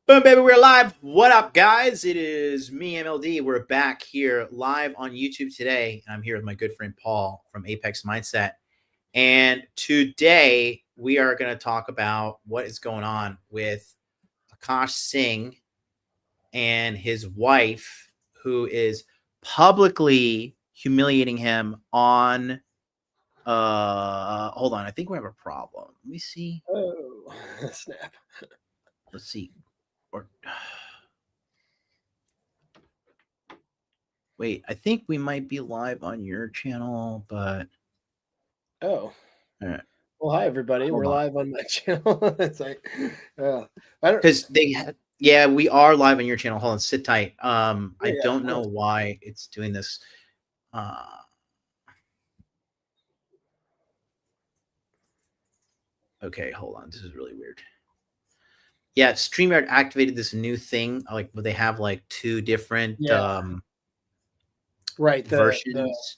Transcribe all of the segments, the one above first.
Boom, baby, we're live. What up, guys? It is me, MLD. We're back here live on YouTube today. I'm here with my good friend Paul from Apex Mindset. And today we are going to talk about what is going on with Akaash Singh and his wife, who is publicly humiliating him on. Hold on. I think we have a problem. Let me see. Oh, snap. Let's see. Or wait, I think we might be live on your channel, but Oh. all right. Well, hi, everybody. Hold We're on. live on my channel. It's like, I don't. Because yeah, we are live on your channel. Hold on, sit tight. I Yeah, don't of know course. why it's doing this. Okay, hold on. This is really weird. Yeah, StreamYard activated this new thing, like where they have like two different Yeah. Right. The versions.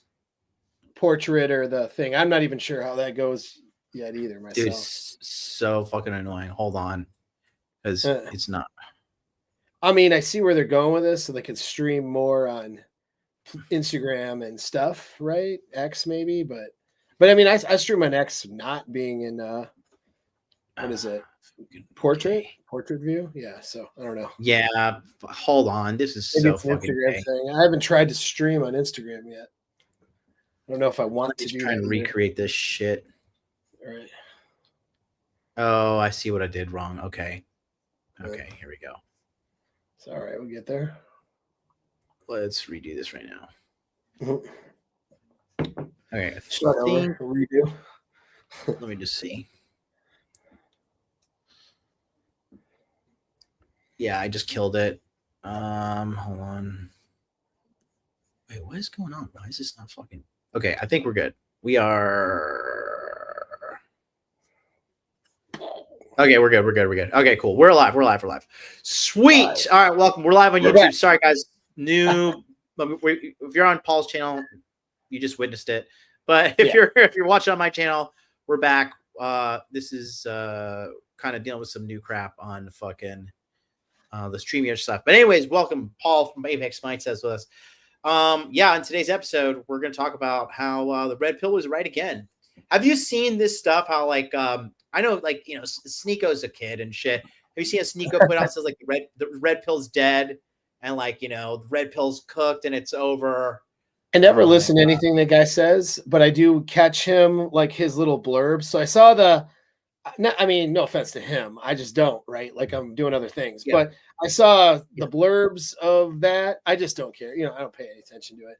portrait or the thing. I'm not even sure how that goes yet either Dude, myself. it's so fucking annoying. Hold on, because it's not. I mean, I see where they're going with this, so they can stream more on Instagram and stuff, right? X maybe, but I mean, I stream on X not being in what is it? Portrait view. Yeah. So I don't know. Yeah, hold on. This is Maybe so it's an fucking Instagram gay. thing. I haven't tried to stream on Instagram yet. I don't know if I want Let me to do try that and either. recreate this shit. All right. Oh, I see what I did wrong. Okay. Okay, here we go. It's all right. We'll get there. Let's redo this right now. Mm-hmm. Okay, Start over. Redo. Let me just see. Yeah, I just killed it. Hold on. Wait, what is going on? Why is this not fucking? Okay, I think we're good. We are. Okay, we're good. We're good. We're good. Okay, cool. We're alive. We're alive. We're alive. Sweet. All right, welcome. We're live on YouTube. Back. Sorry, guys. New. If you're on Paul's channel, you just witnessed it. But if you're watching on my channel, we're back. This is kind of dealing with some new crap on fucking the StreamYard stuff. But anyways, welcome Paul from Apex Mindset with us. In today's episode, we're going to talk about how the red pill was right again. Have you seen this stuff? How like I know like Sneeko's a kid and shit. Have you seen a Sneeko put out says like the red pill's dead and like the red pill's cooked and it's over? I never listen to anything that guy says, but I do catch him like his little blurbs. So I saw I mean, no offense to him. I just don't, right? Like I'm doing other things. Yeah. But I saw the blurbs of that. I just don't care. I don't pay any attention to it.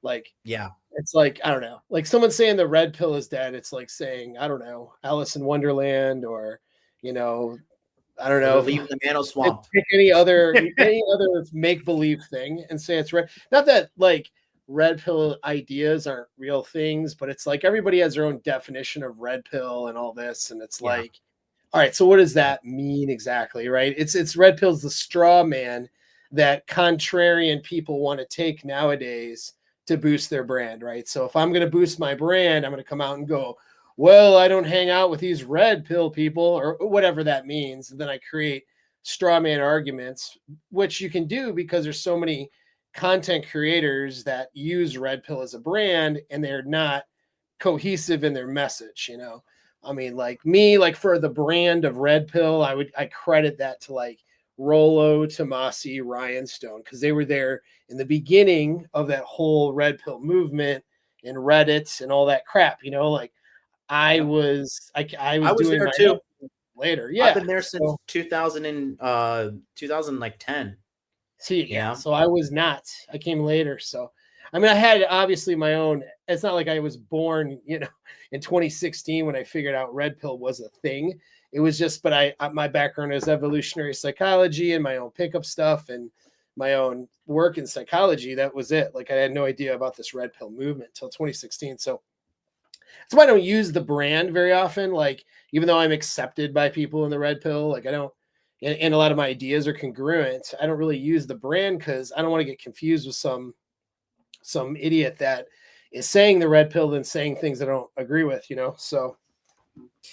Like, it's like, I don't know. Like someone saying the red pill is dead. It's like saying, I don't know, Alice in Wonderland or, I don't know. Leave the Mano Swamp. Pick any other make believe thing and say it's red. Not that like red pill ideas aren't real things, but it's like everybody has their own definition of red pill and all this, and it's like, all right, so what does that mean exactly, right? It's red pill's the straw man that contrarian people want to take nowadays to boost their brand, right? So if I'm going to boost my brand, I'm going to come out and go, well, I don't hang out with these red pill people or whatever that means. And then I create straw man arguments, which you can do because there's so many content creators that use red pill as a brand and they're not cohesive in their message. I mean, like me, like for the brand of red pill, I credit that to like Rollo, Tomasi, Ryan Stone, because they were there in the beginning of that whole red pill movement and Reddit and all that crap, like I was doing there my too later. Yeah. I've been there since 2010. See, yeah. So I came later. So, I mean, I had obviously my own, it's not like I was born, in 2016 when I figured out red pill was a thing. It was just, but my background is evolutionary psychology and my own pickup stuff and my own work in psychology. That was it. Like I had no idea about this red pill movement until 2016. So that's why I don't use the brand very often. Like, even though I'm accepted by people in the red pill, like I don't, and a lot of my ideas are congruent. I don't really use the brand because I don't want to get confused with some idiot that is saying the red pill and saying things I don't agree with, So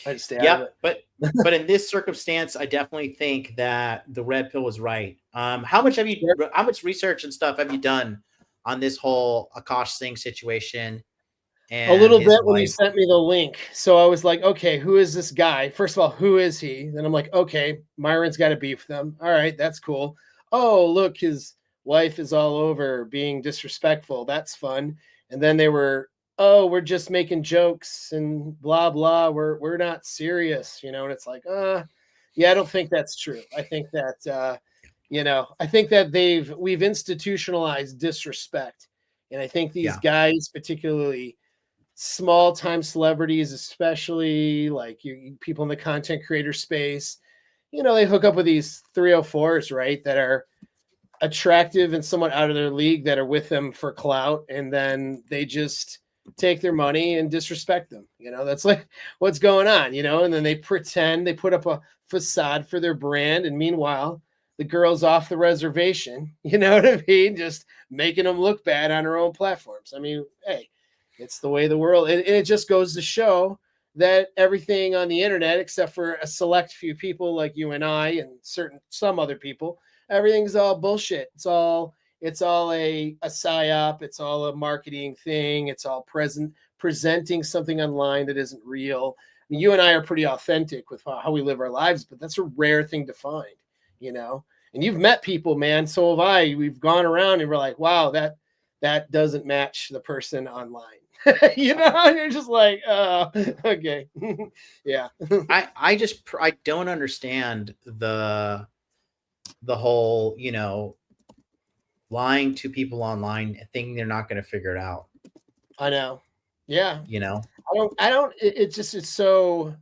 I just stay out Yeah, of it. but in this circumstance, I definitely think that the red pill was right. How much research and stuff have you done on this whole Akaash Singh situation A and little his bit when you wife? sent me the link. So I was like, okay, who is this guy? First of all, who is he? Then I'm like, okay, Myron's got to beef them. All right, that's cool. Oh, look, his wife is all over being disrespectful. That's fun. And then they were, oh, we're just making jokes and blah blah. We're not serious, you know. And it's like, yeah, I don't think that's true. I think that I think that we've institutionalized disrespect. And I think these Yeah, guys, particularly small time celebrities, especially like people in the content creator space, they hook up with these 304s, right? That are attractive and somewhat out of their league, that are with them for clout. And then they just take their money and disrespect them. That's like what's going on, and then they pretend they put up a facade for their brand. And meanwhile, the girl's off the reservation, you know what I mean? Just making them look bad on her own platforms. I mean, hey, it's the way the world, and it just goes to show that everything on the internet, except for a select few people like you and I and some other people, everything's all bullshit. It's all a psyop. It's all a marketing thing. It's all presenting something online that isn't real. I mean, you and I are pretty authentic with how we live our lives, but that's a rare thing to find, and you've met people, man. So have I. We've gone around and we're like, wow, that doesn't match the person online. You're just like, oh, okay. Yeah. I don't understand the whole, lying to people online and thinking they're not going to figure it out. I know. Yeah. You know, It's so,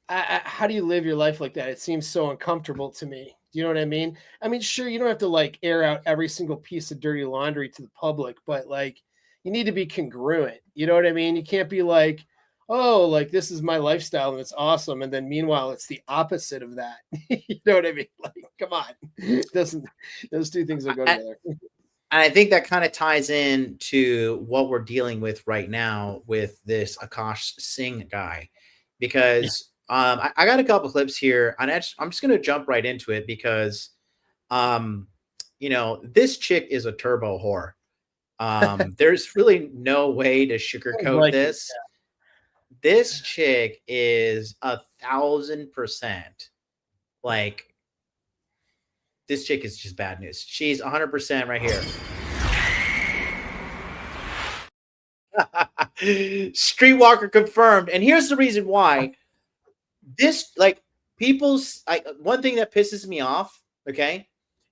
how do you live your life like that? It seems so uncomfortable to me. Do you know what I mean? I mean, sure, you don't have to like air out every single piece of dirty laundry to the public, but like you need to be congruent. You know what I mean? You can't be like, oh, like this is my lifestyle and it's awesome. And then meanwhile, it's the opposite of that. You know what I mean? Like, come on. Doesn't Those two things don't go I, together. and I think that kind of ties in to what we're dealing with right now with this Akash Singh guy, Yeah. because I got a couple clips here, and I'm just going to jump right into it because, this chick is a turbo whore. There's really no way to Sounds sugarcoat like it. this. This chick is 1,000% like, this chick is just bad news. She's 100% right here. Streetwalker confirmed. And here's the reason why. This, like, one thing that pisses me off, okay,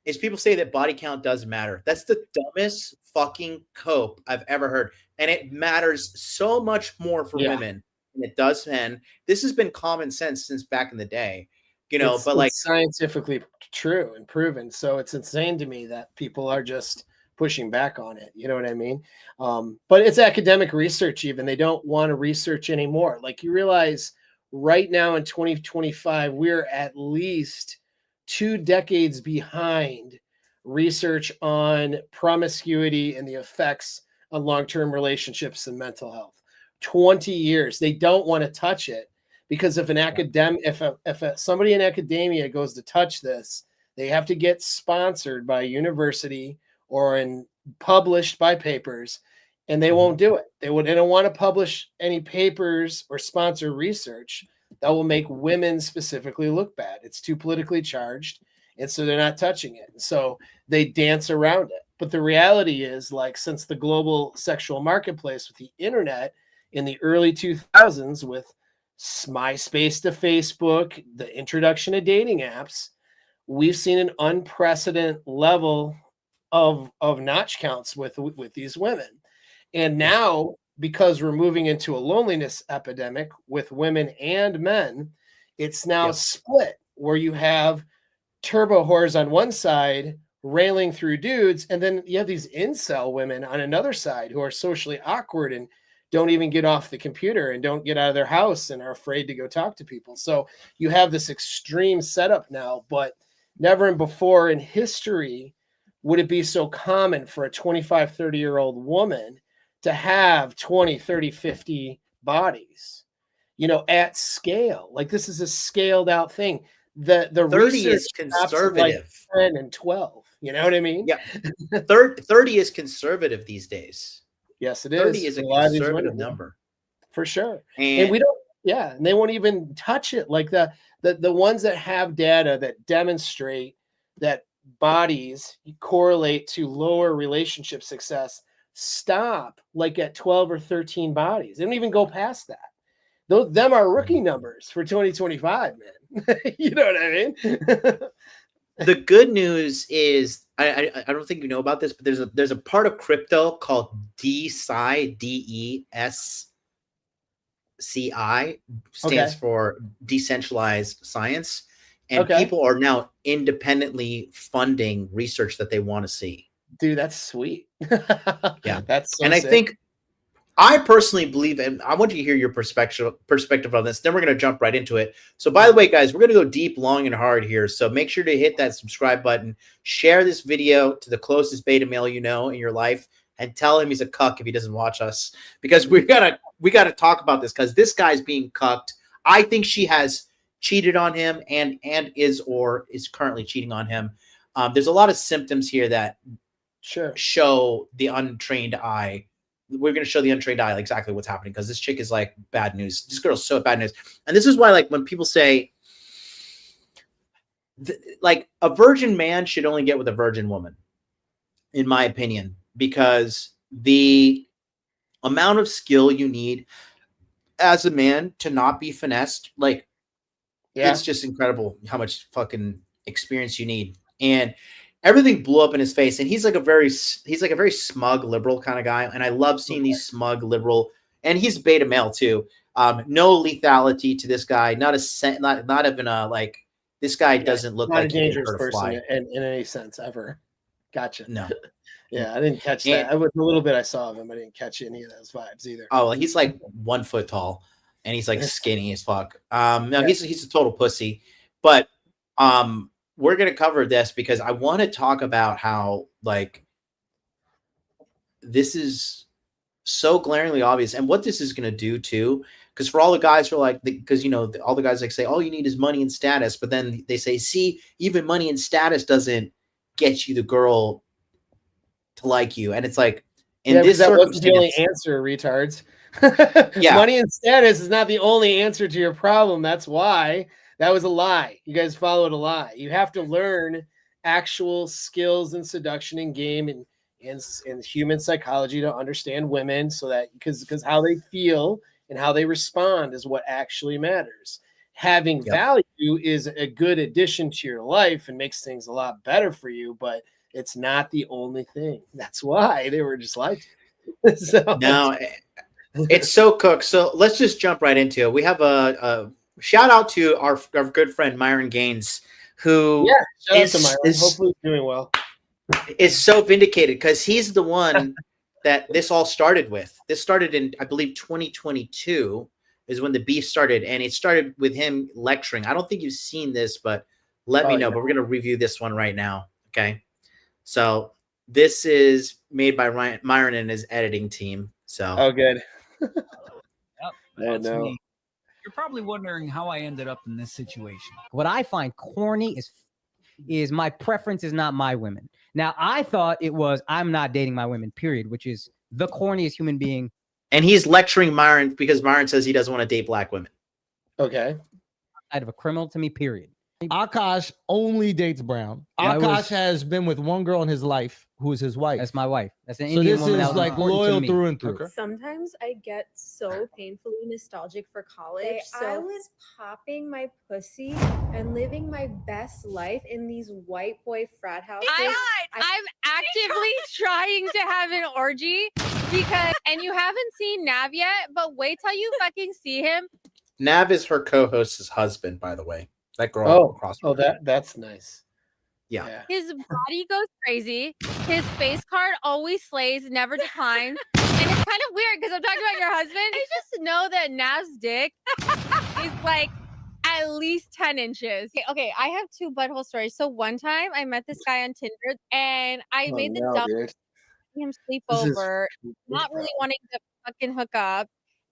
is people say that body count doesn't matter. That's the dumbest fucking cope I've ever heard. And it matters so much more for Yeah. women than it does men. This has been common sense since back in the day, It's but like, scientifically true and proven. So it's insane to me that people are just pushing back on it. You know what I mean? But it's academic research, even. They don't want to research anymore. Like, you realize right now in 2025, we're at least 2 decades behind research on promiscuity and the effects on long-term relationships and mental health. 20 years. They don't want to touch it. Because if somebody in academia goes to touch this, they have to get sponsored by a university or published by papers, and they won't do it. They don't want to publish any papers or sponsor research that will make women specifically look bad. It's too politically charged, and so they're not touching it. So they dance around it. But the reality is, like, since the global sexual marketplace with the internet in the early 2000s, with MySpace to Facebook, the introduction of dating apps, we've seen an unprecedented level of notch counts with these women. And now, because we're moving into a loneliness epidemic with women and men, it's now split, where you have turbo whores on one side railing through dudes, and then you have these incel women on another side who are socially awkward and don't even get off the computer and don't get out of their house and are afraid to go talk to people. So you have this extreme setup now, but never before in history would it be so common for a 25, 30-year-old woman to have 20, 30, 50 bodies. at scale. Like this is a scaled out thing. The 30 research is stops at like conservative. 10 and 12. You know what I mean? Yeah. 30 is conservative these days. Yes, it 30 is. is a lot of these conservative women, number. for sure. And And we don't, and they won't even touch it. Like the ones that have data that demonstrate that bodies correlate to lower relationship success stop like at 12 or 13 bodies. They don't even go past that. Them are rookie numbers for 2025, man. You know what I mean? the good news is I don't think you know about this, but there's a part of crypto called DeSci, DESCI, stands for decentralized science, and people are now independently funding research that they want to see. Dude, that's sweet. Yeah, that's so and I sick. think I personally believe, and I want you to hear your perspective on this. Then we're going to jump right into it. So, by the way, guys, we're going to go deep, long, and hard here. So make sure to hit that subscribe button, share this video to the closest beta male you know in your life, and tell him he's a cuck if he doesn't watch us, because we gotta talk about this, because this guy's being cucked. I think she has cheated on him and is currently cheating on him. There's a lot of symptoms here that show the untrained eye. We're going to show the untrained eye exactly what's happening, because this chick is like bad news. This girl's so bad news. And this is why, like, when people say, like, a virgin man should only get with a virgin woman, in my opinion, because the amount of skill you need as a man to not be finessed, like, it's just incredible how much fucking experience you need. And everything blew up in his face, and he's like a very smug liberal kind of guy, and I love seeing these smug liberal, and he's beta male too. No lethality to this guy, not even a, like, this guy doesn't look like a dangerous person in any sense ever. Gotcha. No. Yeah, I didn't catch that. With the little bit I saw of him, I didn't catch any of those vibes either. Oh, he's like 1 foot tall, and he's like skinny as fuck. No, he's a total pussy, but we're going to cover this because I want to talk about how, like, this is so glaringly obvious, and what this is going to do too. Because for all the guys who are like, because all the guys like say, all you need is money and status, but then they say, see, even money and status doesn't get you the girl to like you, and it's like, that wasn't the only answer, retards. Money and status is not the only answer to your problem. That's why. That was a lie. You guys followed a lie. You have to learn actual skills in seduction and game and human psychology to understand women, so that because how they feel and how they respond is what actually matters. Having value is a good addition to your life and makes things a lot better for you, but it's not the only thing. That's why they were just like, no, it's so cooked. So let's just jump right into it. We have a shout out to our good friend Myron Gaines, who is hopefully doing well. Is so vindicated, because he's the one that this all started with. This started in, I believe, 2022 is when the beef started, and it started with him lecturing. I don't think you've seen this, but let me know. But we're going to review this one right now. Okay. So this is made by Myron and his editing team. So good. That's me. You're probably wondering how I ended up in this situation. What I find corny is my preference is not my women. Now, I thought it was I'm not dating my women, period, which is the corniest human being. And he's lecturing Myron because Myron says he doesn't want to date black women. Okay. Out of a criminal to me, period. Akaash only dates brown. Akaash has been with one girl in his life who is his wife. That's my wife. That's an Indian woman. So this is like loyal through and through. Okay. Sometimes I get so painfully nostalgic for college. I was popping my pussy and living my best life in these white boy frat houses. I'm actively trying to have an orgy and you haven't seen Nav yet, but wait till you fucking see him. Nav is her co-host's husband, by the way. That girl across. That's nice. Yeah. His body goes crazy. His face card always slays, never declines. And it's kind of weird because I'm talking about your husband. I just know that Nav's dick is like at least 10 inches. Okay, I have 2 butthole stories. So one time I met this guy on Tinder and I made the dumb him sleep over, not really wanting to fucking hook up.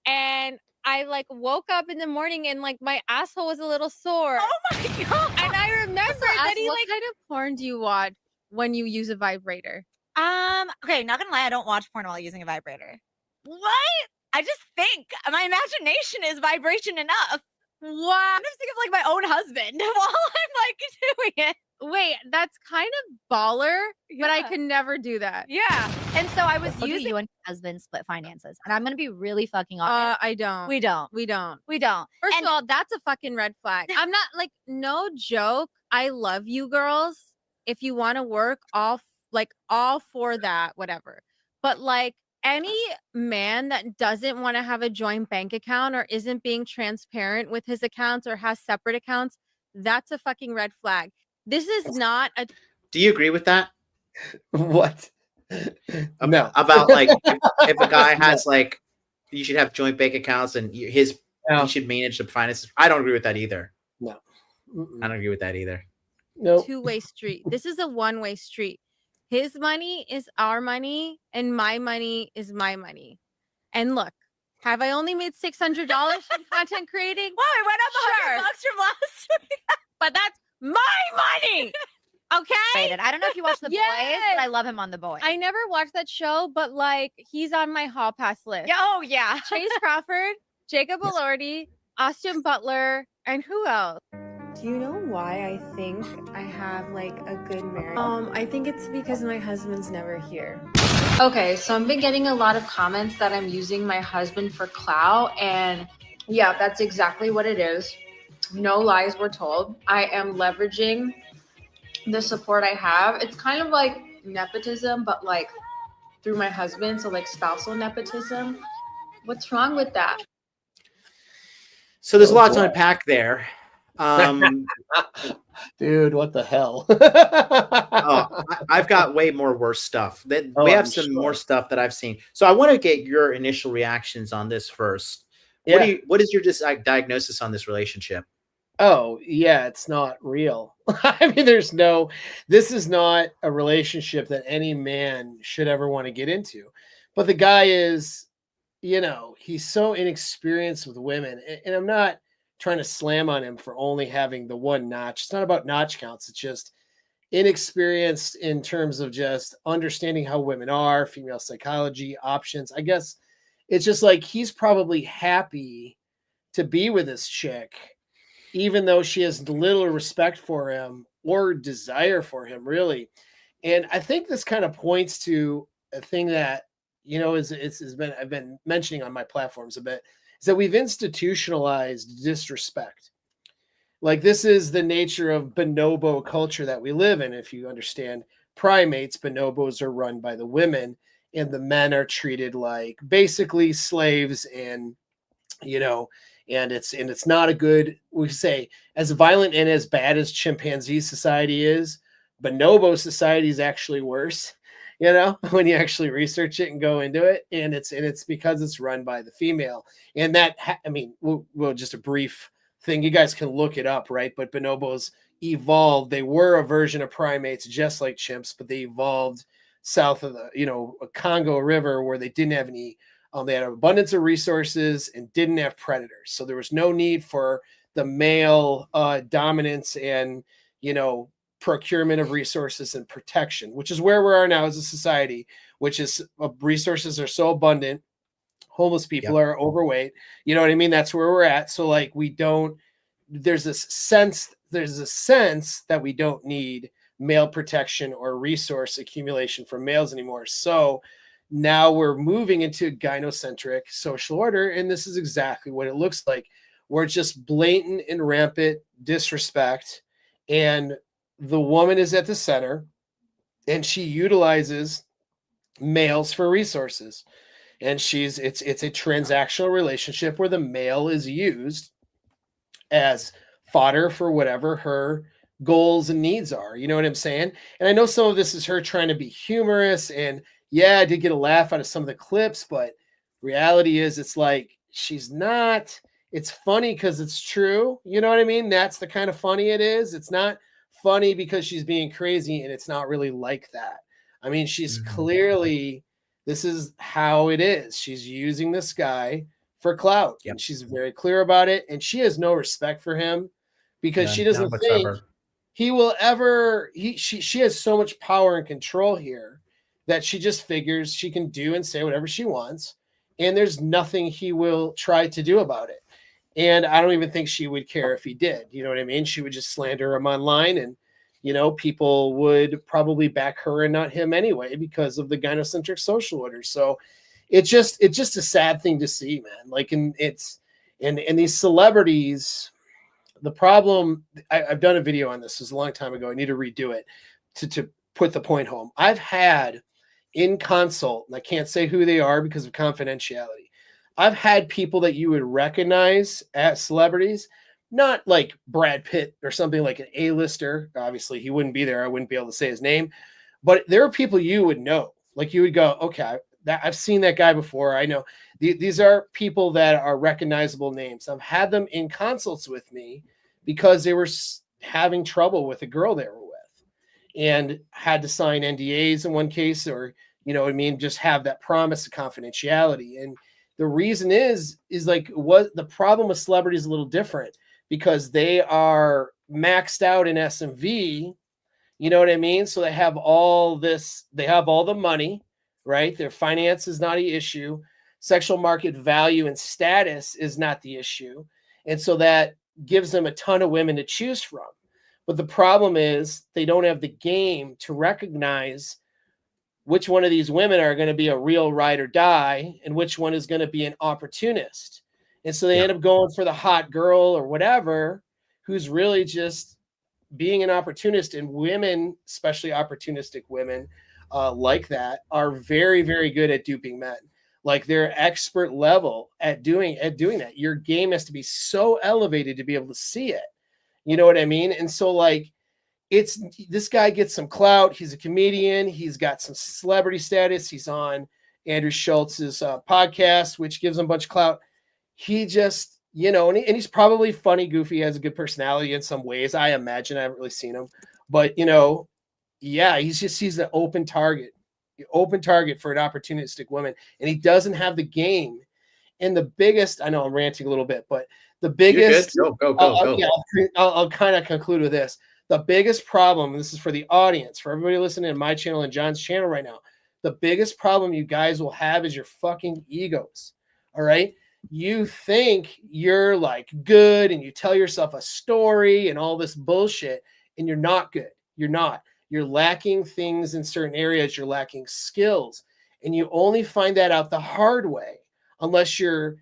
And I like woke up in the morning and like my asshole was a little sore. Oh my god! And I remember that he what like. kind of porn do you watch when you use a vibrator? Okay, not gonna lie, I don't watch porn while using a vibrator. What? I just think my imagination is vibration enough. Wow. I'm just thinking of like my own husband while I'm like doing it. Wait, that's kind of baller, but I Yeah. could never do that. Yeah. And so I was Look at using you and your husband split finances. And I'm gonna be really fucking honest. I don't. we don't. We don't. We don't. First And- of all, that's a fucking red flag. I'm not like, no joke. I love you girls. If you want to work, all for that, whatever. But like any man that doesn't want to have a joint bank account or isn't being transparent with his accounts or has separate accounts, that's a fucking red flag. This is not a. Do you agree with that? What? No. About like if a guy has like, you should have joint bank accounts and he should manage the finances. I don't agree with that either. No. I don't agree with that either. No. Two-way street. This is a one-way street. His money is our money and my money is my money. And look, have I only made $600 from content creating? Wow, it went up $100 from last week. But that's my money. Okay? I don't know if you watch The Boys, Yes. but I love him on The Boys. I never watched that show, but like he's on my hall pass list. Yeah, oh yeah. Chase Crawford, Jacob Elordi, Austin Butler, and who else? Do you know why I think I have like a good marriage? I think it's because my husband's never here. Okay, so I've been getting a lot of comments that I'm using my husband for clout, and yeah, that's exactly what it is. No lies were told. I am leveraging the support I have. It's kind of like nepotism, but like through my husband, so like spousal nepotism. What's wrong with that? So there's a lot to unpack there. Dude, what the hell? I've got way more worse stuff. We have I'm some more stuff that I've seen. So I want to get your initial reactions on this first. Yeah. What is your diagnosis on this relationship? Oh, yeah, it's not real. I mean, this is not a relationship that any man should ever want to get into. But the guy is, he's so inexperienced with women. And I'm not trying to slam on him for only having the one notch. It's not about notch counts. It's just inexperienced in terms of just understanding how women are, female psychology, options. I guess it's just like he's probably happy to be with this chick, even though she has little respect for him or desire for him, really. And I think this kind of points to a thing that, I've been mentioning on my platforms a bit, is that we've institutionalized disrespect. Like, this is the nature of bonobo culture that we live in. If you understand primates, bonobos are run by the women, and the men are treated like basically slaves, and and it's not a good, we say, as violent and as bad as chimpanzee society is, bonobo society is actually worse, when you actually research it and go into it. And it's because it's run by the female. And that, we'll just a brief thing. You guys can look it up, right? But bonobos evolved. They were a version of primates, just like chimps, but they evolved south of the, Congo River, where they didn't have any, they had an abundance of resources and didn't have predators. So there was no need for the male dominance and, procurement of resources and protection, which is where we are now as a society, which is resources are so abundant. Homeless people are overweight. You know what I mean? That's where we're at. So like, there's a sense that we don't need male protection or resource accumulation from males anymore. So now we're moving into gynocentric social order. And this is exactly what it looks like. We're just blatant and rampant disrespect. And the woman is at the center, and she utilizes males for resources. And it's a transactional relationship where the male is used as fodder for whatever her goals and needs are. You know what I'm saying? And I know some of this is her trying to be humorous, and yeah, I did get a laugh out of some of the clips, but reality is it's like, she's not, it's funny because it's true. You know what I mean? That's the kind of funny it is. It's not funny because she's being crazy, and it's not really like that. I mean, she's clearly, this is how it is. She's using this guy for clout. Yep. And she's very clear about it. And she has no respect for him because she doesn't think whatsoever. he will ever, she has so much power and control here that she just figures she can do and say whatever she wants. And there's nothing he will try to do about it. And I don't even think she would care if he did. You know what I mean? She would just slander him online, and, you know, people would probably back her and not him anyway because of the gynocentric social order. So it's just a sad thing to see, man. Like, and these celebrities, the problem, I've done a video on this. It was a long time ago. I need to redo it to put the point home. I've had in consult, and I can't say who they are because of confidentiality, I've had people that you would recognize as celebrities, not like Brad Pitt or something like an A-lister. Obviously, he wouldn't be there. I wouldn't be able to say his name. But there are people you would know. Like, you would go, okay, I've seen that guy before. I know. These are people that are recognizable names. I've had them in consults with me because they were having trouble with a girl they were with and had to sign NDAs in one case, or, you know what I mean, just have that promise of confidentiality. And the reason is like, what the problem with celebrities is a little different because they are maxed out in SMV. You know what I mean? So they have all this, they have all the money, right? Their finance is not an issue. Sexual market value and status is not the issue. And so that gives them a ton of women to choose from. But the problem is they don't have the game to recognize which one of these women are going to be a real ride or die and which one is going to be an opportunist. And so they end up going for the hot girl or whatever, who's really just being an opportunist. And women, especially opportunistic women like that, are very, very good at duping men. Like, they're expert level at doing that. Your game has to be so elevated to be able to see it. You know what I mean? And so, like, it's, this guy gets some clout. He's a comedian. He's got some celebrity status. He's on Andrew Schultz's podcast, which gives him a bunch of clout. He just, you know, and he's probably funny, goofy, has a good personality in some ways. I imagine. I haven't really seen him, but, you know, yeah, he's an open target for an opportunistic woman, and he doesn't have the game. And the biggest, I know I'm ranting a little bit, but the biggest, go. Yeah, I'll kind of conclude with this. The biggest problem, and this is for the audience, for everybody listening to my channel and John's channel right now, the biggest problem you guys will have is your fucking egos. All right. You think you're like good and you tell yourself a story and all this bullshit, and you're not good. You're not. You're lacking things in certain areas. You're lacking skills. And you only find that out the hard way unless you're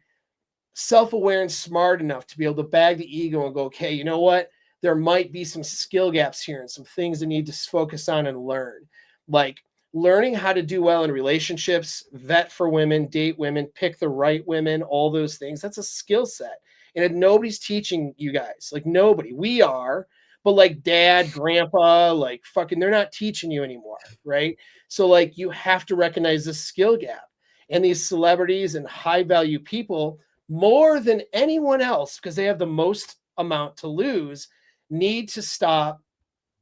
self-aware and smart enough to be able to bag the ego and go, okay, you know what? There might be some skill gaps here and some things I need to focus on and learn. Like learning how to do well in relationships, vet for women, date women, pick the right women, all those things. That's a skill set. And nobody's teaching you guys. Like, nobody. We are. But like dad, grandpa, like fucking, they're not teaching you anymore, right? So like, you have to recognize this skill gap. And these celebrities and high value people, more than anyone else, because they have the most amount to lose, need to stop,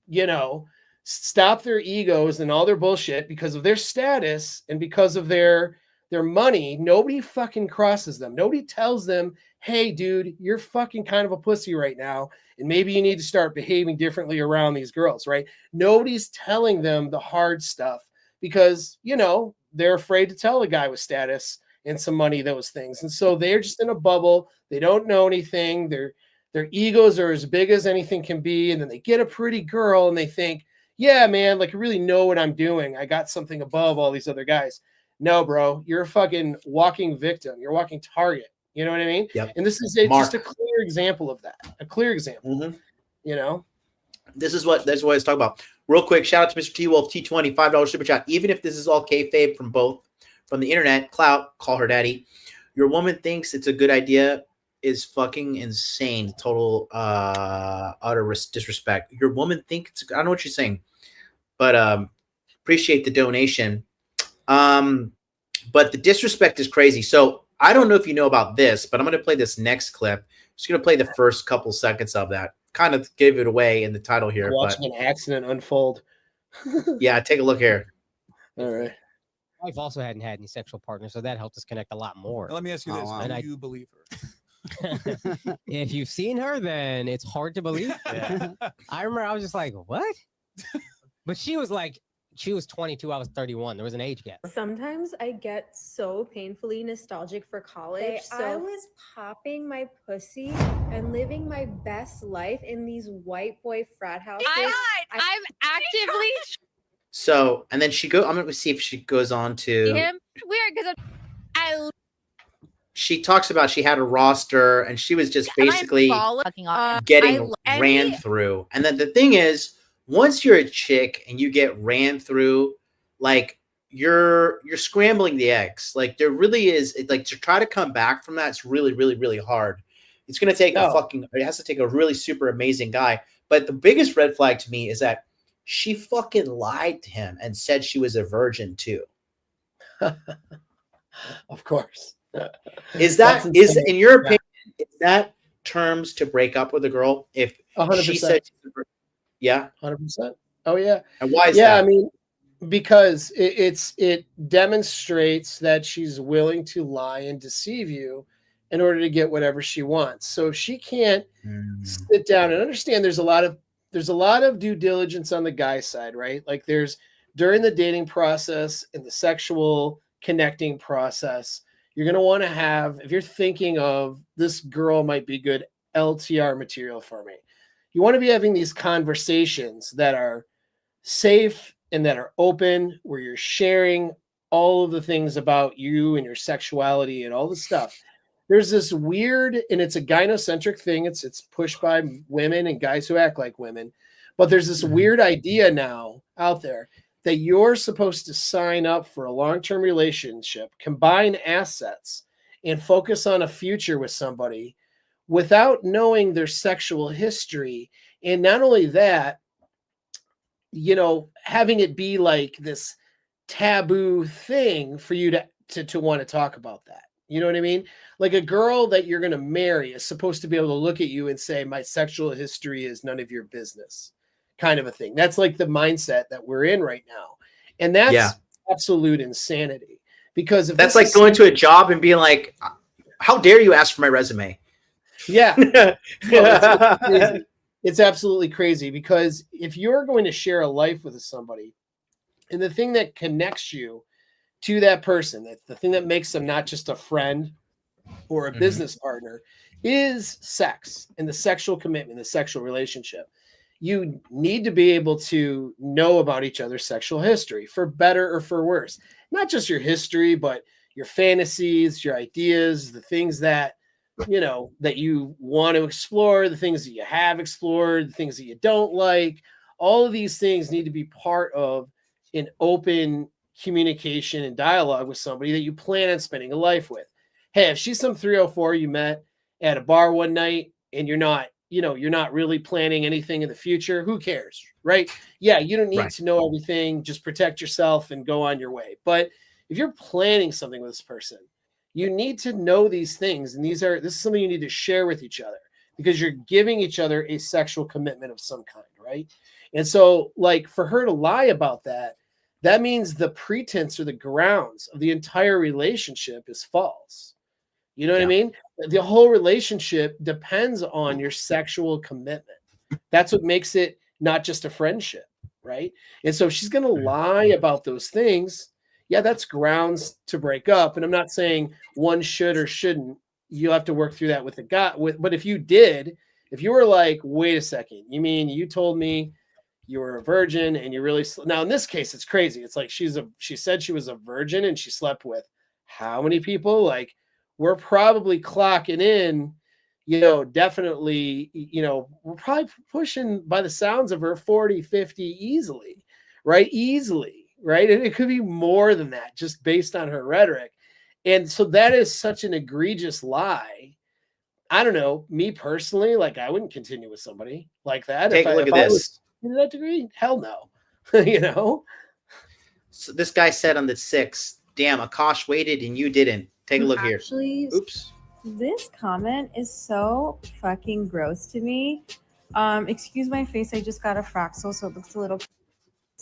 you know, stop their egos and all their bullshit because of their status and because of their money. Nobody fucking crosses them. Nobody tells them, hey, dude, you're fucking kind of a pussy right now, and maybe you need to start behaving differently around these girls, right? Nobody's telling them the hard stuff because, you know, they're afraid to tell a guy with status and some money those things. And so they're just in a bubble. They don't know anything. Their egos are as big as anything can be. And then they get a pretty girl and they think, yeah, man, like I really know what I'm doing. I got something above all these other guys. No, bro, you're a fucking walking victim. You're a walking target. You know what I mean? Yep. And this is just a clear example of that. A clear example. Mm-hmm. You know? That's what I was talking about. Real quick, shout out to Mr. T Wolf T20, $5 super chat. Even if this is all kayfabe from the internet, clout, call her daddy. Your woman thinks it's a good idea is fucking insane. Total utter disrespect. Your woman thinks I don't know what you're saying, but appreciate the donation. But the disrespect is crazy. So I don't know if you know about this, but I'm going to play this next clip. I'm just going to play the first couple seconds of that. Kind of gave it away in the title here. Watching an accident unfold. Yeah, take a look here. All right. wife also hadn't had any sexual partners, so that helped us connect a lot more. Let me ask you this: do you believe her? If you've seen her, then it's hard to believe. Yeah. I remember I was just like, what? But she was 22, I was 31. There was an age gap. Sometimes I get so painfully nostalgic for college. I was popping my pussy and living my best life in these white boy frat houses. I'm actively So, and then I'm going to see if she goes on to him. Weird because she talks about she had a roster and she was just basically getting ran through. And then the thing is, once you're a chick and you get ran through, like you're scrambling the eggs. Like there really is, like to try to come back from that, it's really, really, really hard. It's going to take it has to take a really super amazing guy. But the biggest red flag to me is that she fucking lied to him and said she was a virgin too. Of course. Is in your opinion, is that terms to break up with a girl if 100%. She said she's a virgin? Yeah. 100%. Oh yeah. And why is that? I mean, because it demonstrates that she's willing to lie and deceive you in order to get whatever she wants. So she can't sit down and understand there's a lot of due diligence on the guy side, right? Like there's during the dating process and the sexual connecting process, you're going to want to have, if you're thinking of this girl might be good LTR material for me, you want to be having these conversations that are safe and that are open, where you're sharing all of the things about you and your sexuality and all the stuff. There's this weird, and it's a gynocentric thing. It's pushed by women and guys who act like women. But there's this weird idea now out there that you're supposed to sign up for a long-term relationship, combine assets, and focus on a future with somebody without knowing their sexual history. And not only that, having it be like this taboo thing for you to want to talk about that. You know what I mean? Like a girl that you're going to marry is supposed to be able to look at you and say, my sexual history is none of your business, kind of a thing. That's like the mindset that we're in right now. And that's absolute insanity, because if that's like going to a job and being like, how dare you ask for my resume? Yeah. It's absolutely crazy, because if you're going to share a life with somebody, and the thing that connects you to that person, the thing that makes them not just a friend or a business partner, is sex and the sexual commitment, the sexual relationship. You need to be able to know about each other's sexual history, for better or for worse. Not just your history, but your fantasies, your ideas, the things that that you want to explore, the things that you have explored, the things that you don't like. All of these things need to be part of an open communication and dialogue with somebody that you plan on spending a life with. Hey, if she's some 304 you met at a bar one night and you're not really planning anything in the future, who cares, right? Yeah, you don't need to know everything. Just protect yourself and go on your way. But if you're planning something with this person, you need to know these things. And this is something you need to share with each other, because you're giving each other a sexual commitment of some kind, right? And so, like, for her to lie about that, that means the pretense or the grounds of the entire relationship is false. You know what I mean? The whole relationship depends on your sexual commitment. That's what makes it not just a friendship, right? And so if she's going to lie about those things, yeah, that's grounds to break up. And I'm not saying one should or shouldn't. You'll have to work through that with the guy. But if you were like, wait a second, you mean you told me you were a virgin and you really now in this case it's crazy. It's like she said she was a virgin and she slept with how many people? Like, we're probably clocking in, definitely, we're probably pushing, by the sounds of her, 40, 50 easily, right? Right? And it could be more than that, just based on her rhetoric. And so that is such an egregious lie. I don't know, me personally, like, I wouldn't continue with somebody like that. Take a look at this. To that degree, hell no. So this guy said on the 6th, damn, Akaash waited and you didn't. Take a look here. Actually, oops. This comment is so fucking gross to me. Excuse my face. I just got a Fraxel, so it looks a little.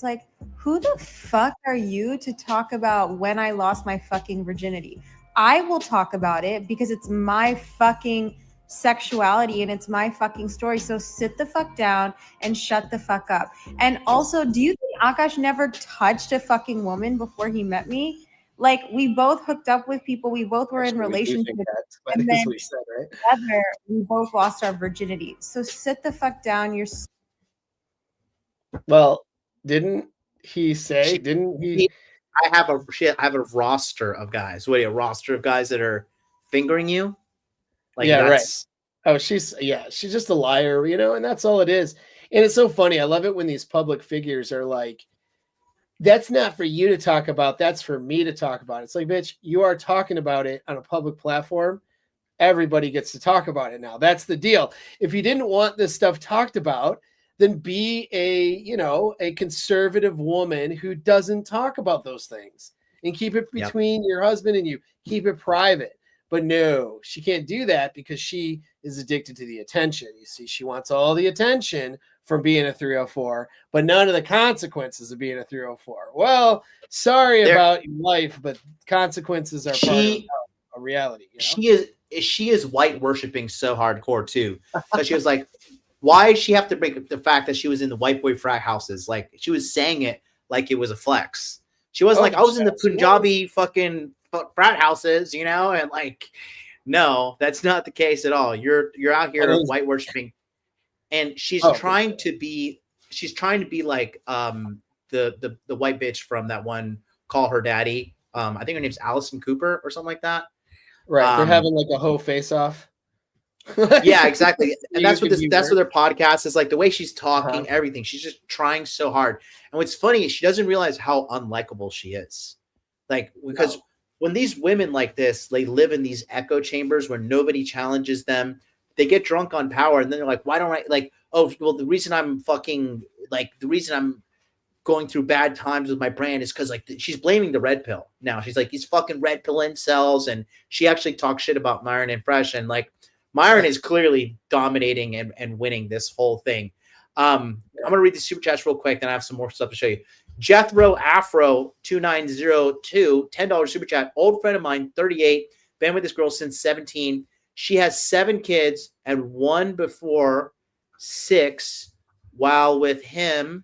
It's like, who the fuck are you to talk about when I lost my fucking virginity? I will talk about it because it's my fucking sexuality and it's my fucking story. So sit the fuck down and shut the fuck up. And also, do you think Akaash never touched a fucking woman before he met me? Like, we both hooked up with people. We both were in relationships. And then what he said, right? together, we both lost our virginity. So sit the fuck down. You're Well, didn't he say? Didn't he? I have a roster of guys. What? A roster of guys that are fingering you? Like, yeah, that's... right. Oh, she's just a liar, you know, and that's all it is. And it's so funny. I love it when these public figures are like, "That's not for you to talk about. That's for me to talk about." It's like, bitch, you are talking about it on a public platform. Everybody gets to talk about it now. That's the deal. If you didn't want this stuff talked about, then be a conservative woman who doesn't talk about those things and keep it between your husband and you. Keep it private. But no, she can't do that because she is addicted to the attention. You see, she wants all the attention from being a 304, but none of the consequences of being a 304. Well, sorry about your life, but consequences are part of a reality. You know? She is white worshiping so hardcore too, because she was like, why does she have to bring up the fact that she was in the white boy frat houses? Like, she was saying it like it was a flex. She wasn't like, I was in the Punjabi fucking frat houses, you know, and like, no, that's not the case at all. You're out here white worshiping, and she's trying to be like the white bitch from that one Call Her Daddy. I think her name's Allison Cooper or something like that. Right, they're having like a whole face off. Yeah, exactly. And that's what their podcast is like. The way she's talking, everything. She's just trying so hard. And what's funny is she doesn't realize how unlikable she is. Like, because when these women like this, they live in these echo chambers where nobody challenges them. They get drunk on power, and then they're like, why don't I like, oh, well, the reason I'm going through bad times with my brand is because like she's blaming the red pill. Now she's like, these fucking red pill incels, and she actually talks shit about Myron and Fresh, and like Myron is clearly dominating and winning this whole thing. I'm gonna read the super chats real quick, then I have some more stuff to show you. Jethro Afro 2902, $10 super chat. Old friend of mine, 38, been with this girl since 17. She has 7 kids and 1 before 6, while with him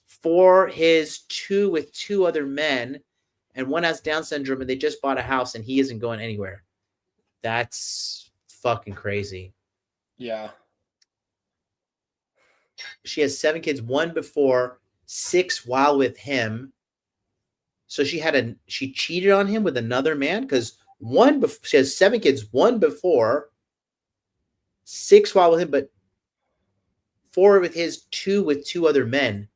4 his 2 with 2 other men, and 1 has Down syndrome, and they just bought a house and he isn't going anywhere. That's fucking crazy. Yeah. She has 7 kids, 1 before, 6 while with him. So she cheated on him with another man, because she has 7 kids, 1 before, 6 while with him, but 4 with his 2 with 2 other men.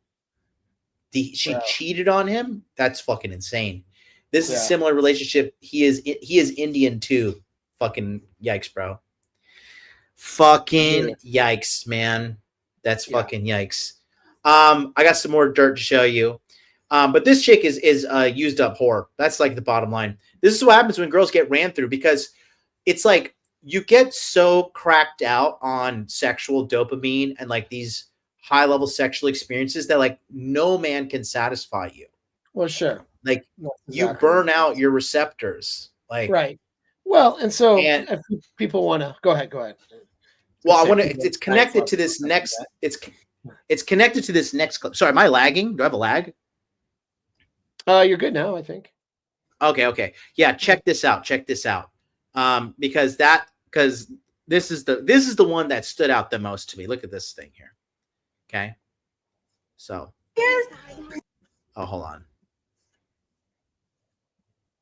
She cheated on him. That's fucking insane. This is a similar relationship. He is Indian too. Fucking yikes, bro. Fucking yikes, man. That's fucking yikes. I got some more dirt to show you. But this chick is a used up whore. That's like the bottom line. This is what happens when girls get ran through, because it's like you get so cracked out on sexual dopamine and like these high level sexual experiences that like no man can satisfy you. Well, sure. Like you burn out your receptors. Like, right. Well, and so if people want to go ahead. Well, I want to. It's connected to this next. It's connected to this next clip. Sorry, am I lagging? Do I have a lag? You're good now, I think. Okay. Yeah, check this out. Because this is the one that stood out the most to me. Look at this thing here. Okay. So. Oh, hold on.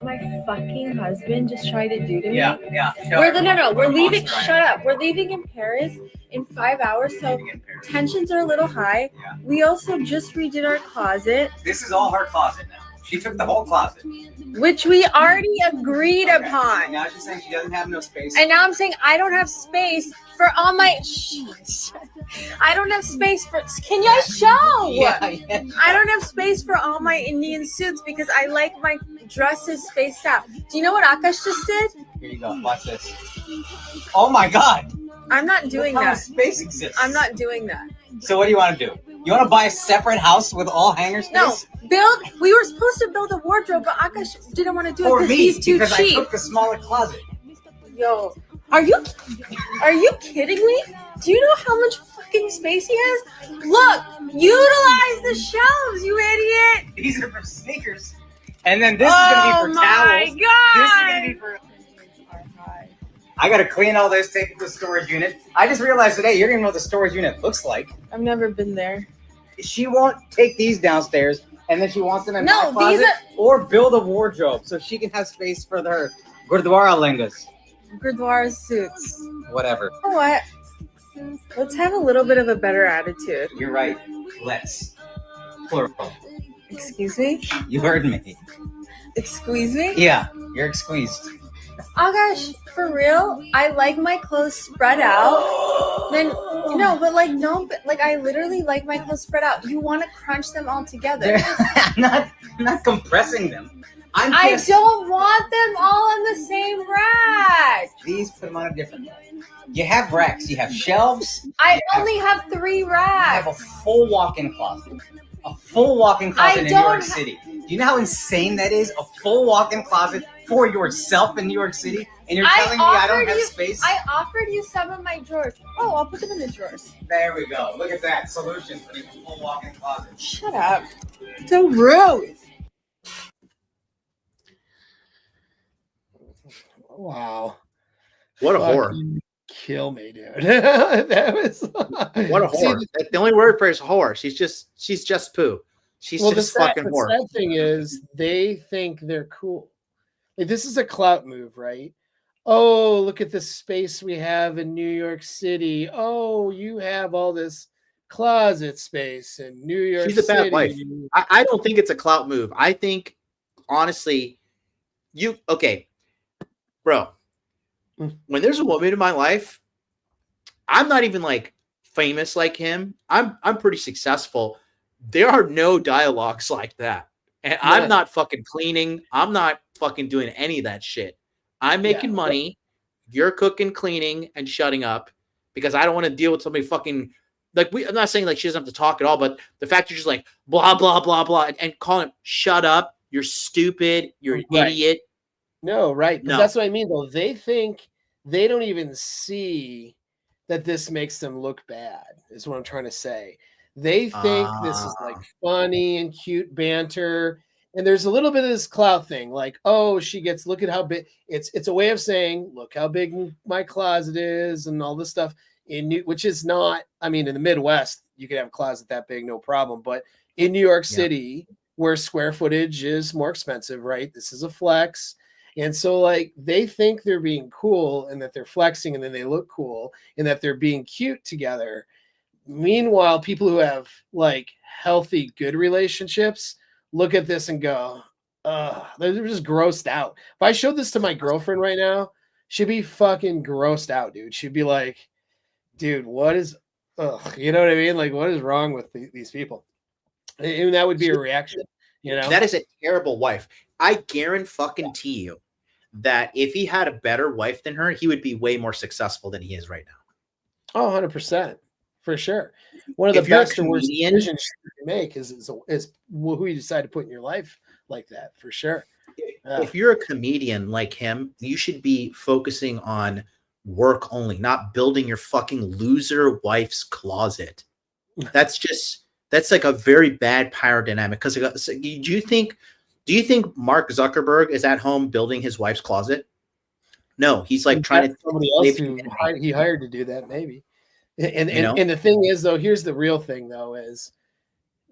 My fucking husband just tried to do to me. Yeah. We're leaving. Shut up. We're leaving in Paris in 5 hours, so tensions are a little high. Yeah. We also just redid our closet. This is all her closet now. She took the whole closet. Which we already agreed upon. Now she's saying she doesn't have no space. And now I'm saying I don't have space for all my. I don't have space for. Can you show? Yeah. I don't have space for all my Indian suits because I like my dresses spaced out. Do you know what Akaash just did? Here you go. Watch this. Oh my God. I'm not doing Look how that. much space exists. I'm not doing that. So what do you want to do? You want to buy a separate house with all hanger space? No, we were supposed to build a wardrobe, but Akaash didn't want to do it For because me, he's too because cheap. I took the smaller closet. Yo, are you kidding me? Do you know how much fucking space he has? Look, utilize the shelves, you idiot. These are for sneakers. And then this is going to be for towels. Oh my God. This is going to be for... I got to clean all this, take it to the storage unit. I just realized today, you're going to know what the storage unit looks like. I've never been there. She won't take these downstairs, and then she wants them in my closet, or build a wardrobe so she can have space for their Gurdwara lengas. Gurdwara suits. Whatever. You know what? Let's have a little bit of a better attitude. You're right. Let's. Plural. Excuse me? You heard me. Excuse me? Yeah, you're squeezed. Oh gosh, for real? I like my clothes spread out. Then I literally like my clothes spread out. You want to crunch them all together. I'm not compressing them. I don't want them all in the same rack. These put them on a different way. You have racks. You have shelves. I only have 3 racks. I have a full walk-in closet. A full walk-in closet in New York City. Do you know how insane that is? A full walk-in closet for yourself in New York City? And you're telling me I don't have space? I offered you some of my drawers. Oh, I'll put them in the drawers. There we go. Look at that. Solution for a full walk-in closet. Shut up. So rude. Wow. What a whore. Kill me, dude. That was what a whore. The only word for it is whore. She's just poo. She's just fucking whore. The sad thing is they think they're cool. Like, this is a clout move, right? Oh, look at the space we have in New York City. Oh, you have all this closet space in New York City. She's a bad wife. I don't think it's a clout move. I think, honestly, bro, when there's a woman in my life, I'm not even like famous like him. I'm pretty successful. There are no dialogues like that. And yeah. I'm not fucking cleaning. I'm not fucking doing any of that shit. I'm making money. You're cooking, cleaning, and shutting up because I don't want to deal with somebody fucking like I'm not saying like she doesn't have to talk at all, but the fact you're just like blah blah blah blah and calling shut up, you're stupid, you're an idiot. No, right. But that's what I mean, though. They think they don't even see that this makes them look bad, is what I'm trying to say. They think this is like funny and cute banter. And there's a little bit of this clout thing, like, oh, look at how big it's a way of saying, look how big my closet is and all this stuff which is not, I mean, in the Midwest, you could have a closet that big, no problem. But in New York City, where square footage is more expensive, right? This is a flex. And so like they think they're being cool and that they're flexing and then they look cool and that they're being cute together. Meanwhile, people who have like healthy, good relationships look at this and go, they're just grossed out. If I showed this to my girlfriend right now, she'd be fucking grossed out, dude. She'd be like, dude, what is, you know what I mean? Like, what is wrong with these people? And that would be a reaction, you know? That is a terrible wife. I guarantee you that if he had a better wife than her, he would be way more successful than he is right now. Oh, 100%. For sure. One of the best or worst decisions you can make is who you decide to put in your life like that, for sure. If you're a comedian like him, you should be focusing on work only, not building your fucking loser wife's closet. That's like a very bad power dynamic. Because do you think Mark Zuckerberg is at home building his wife's closet? No, he's like trying to somebody else who he hired to do that, maybe. And the thing is, though, here's the real thing, though, is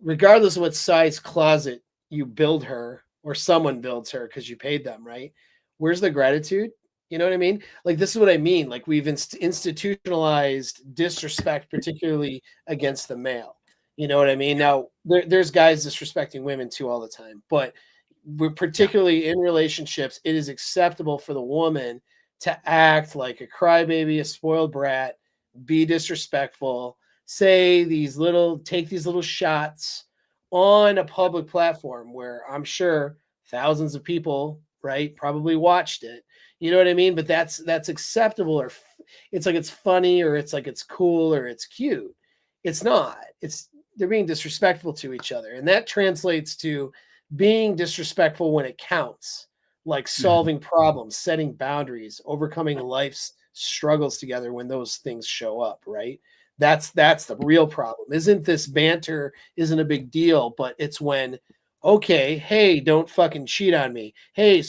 regardless of what size closet you build her or someone builds her because you paid them, right? Where's the gratitude? You know what I mean? Like, this is what I mean. Like, we've institutionalized disrespect, particularly against the male. You know what I mean? Now, there's guys disrespecting women, too, all the time. But we're particularly in relationships, it is acceptable for the woman to act like a crybaby, a spoiled brat, be disrespectful, take these little shots on a public platform where I'm sure thousands of people, right, probably watched it. You know what I mean? But that's acceptable, or it's like it's funny, or it's like it's cool, or it's cute. It's not. It's disrespectful to each other, and that translates to being disrespectful when it counts, like solving problems, setting boundaries, overcoming life's struggles together when those things show up, right? That's the real problem. Isn't this banter isn't a big deal, but it's when, okay, hey, don't fucking cheat on me. Hey,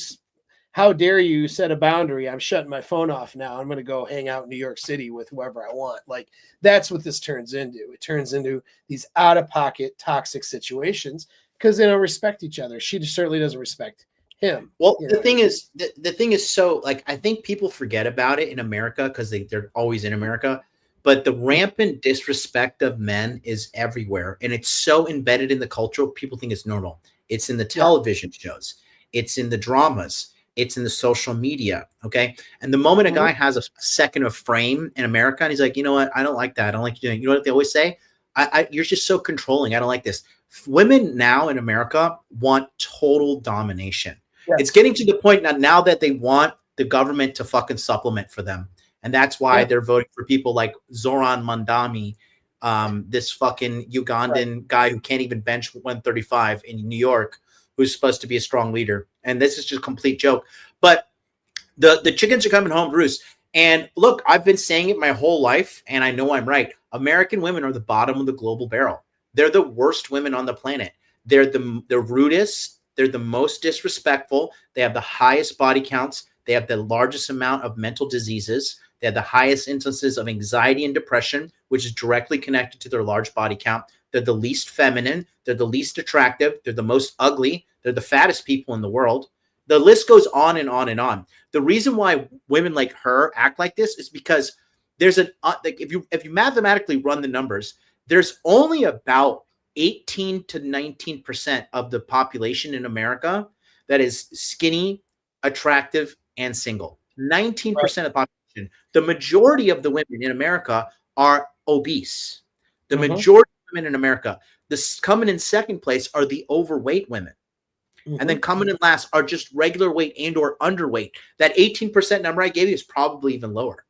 how dare you set a boundary? I'm shutting my phone off now. I'm going to go hang out in New York City with whoever I want. Like, that's what this turns into. It turns into these out-of-pocket toxic situations because they don't respect each other. She certainly doesn't respect him. Well, the thing is so, like, I think people forget about it in America because they're always in America, but the rampant disrespect of men is everywhere, and it's so embedded in the culture. People think it's normal. It's in the television shows. It's in the dramas. It's in the social media. Okay. And the moment a guy has a second of frame in America and he's like, you know what? I don't like that. I don't like you doing, you know what they always say? You're just so controlling. I don't like this. Women now in America want total domination. Yes. It's getting to the point now that they want the government to fucking supplement for them. And that's why they're voting for people like Zoran Mandami, this fucking Ugandan guy who can't even bench 135 in New York, who's supposed to be a strong leader. And this is just a complete joke. But the chickens are coming home to roost. And look, I've been saying it my whole life, and I know I'm right. American women are the bottom of the global barrel. They're the worst women on the planet. They're the rudest. They're the most disrespectful. They have the highest body counts. They have the largest amount of mental diseases. They have the highest instances of anxiety and depression, which is directly connected to their large body count. They're the least feminine. They're the least attractive. They're the most ugly. They're the fattest people in the world. The list goes on and on and on. The reason why women like her act like this is because there's like if you mathematically run the numbers, there's only about 18 to 19% of the population in America that is skinny, attractive, and single. 19% of the population. The majority of the women in America are obese. The majority of women in America. Coming in second place are the overweight women. And then coming in last are just regular weight and or underweight. That 18% number I gave you is probably even lower.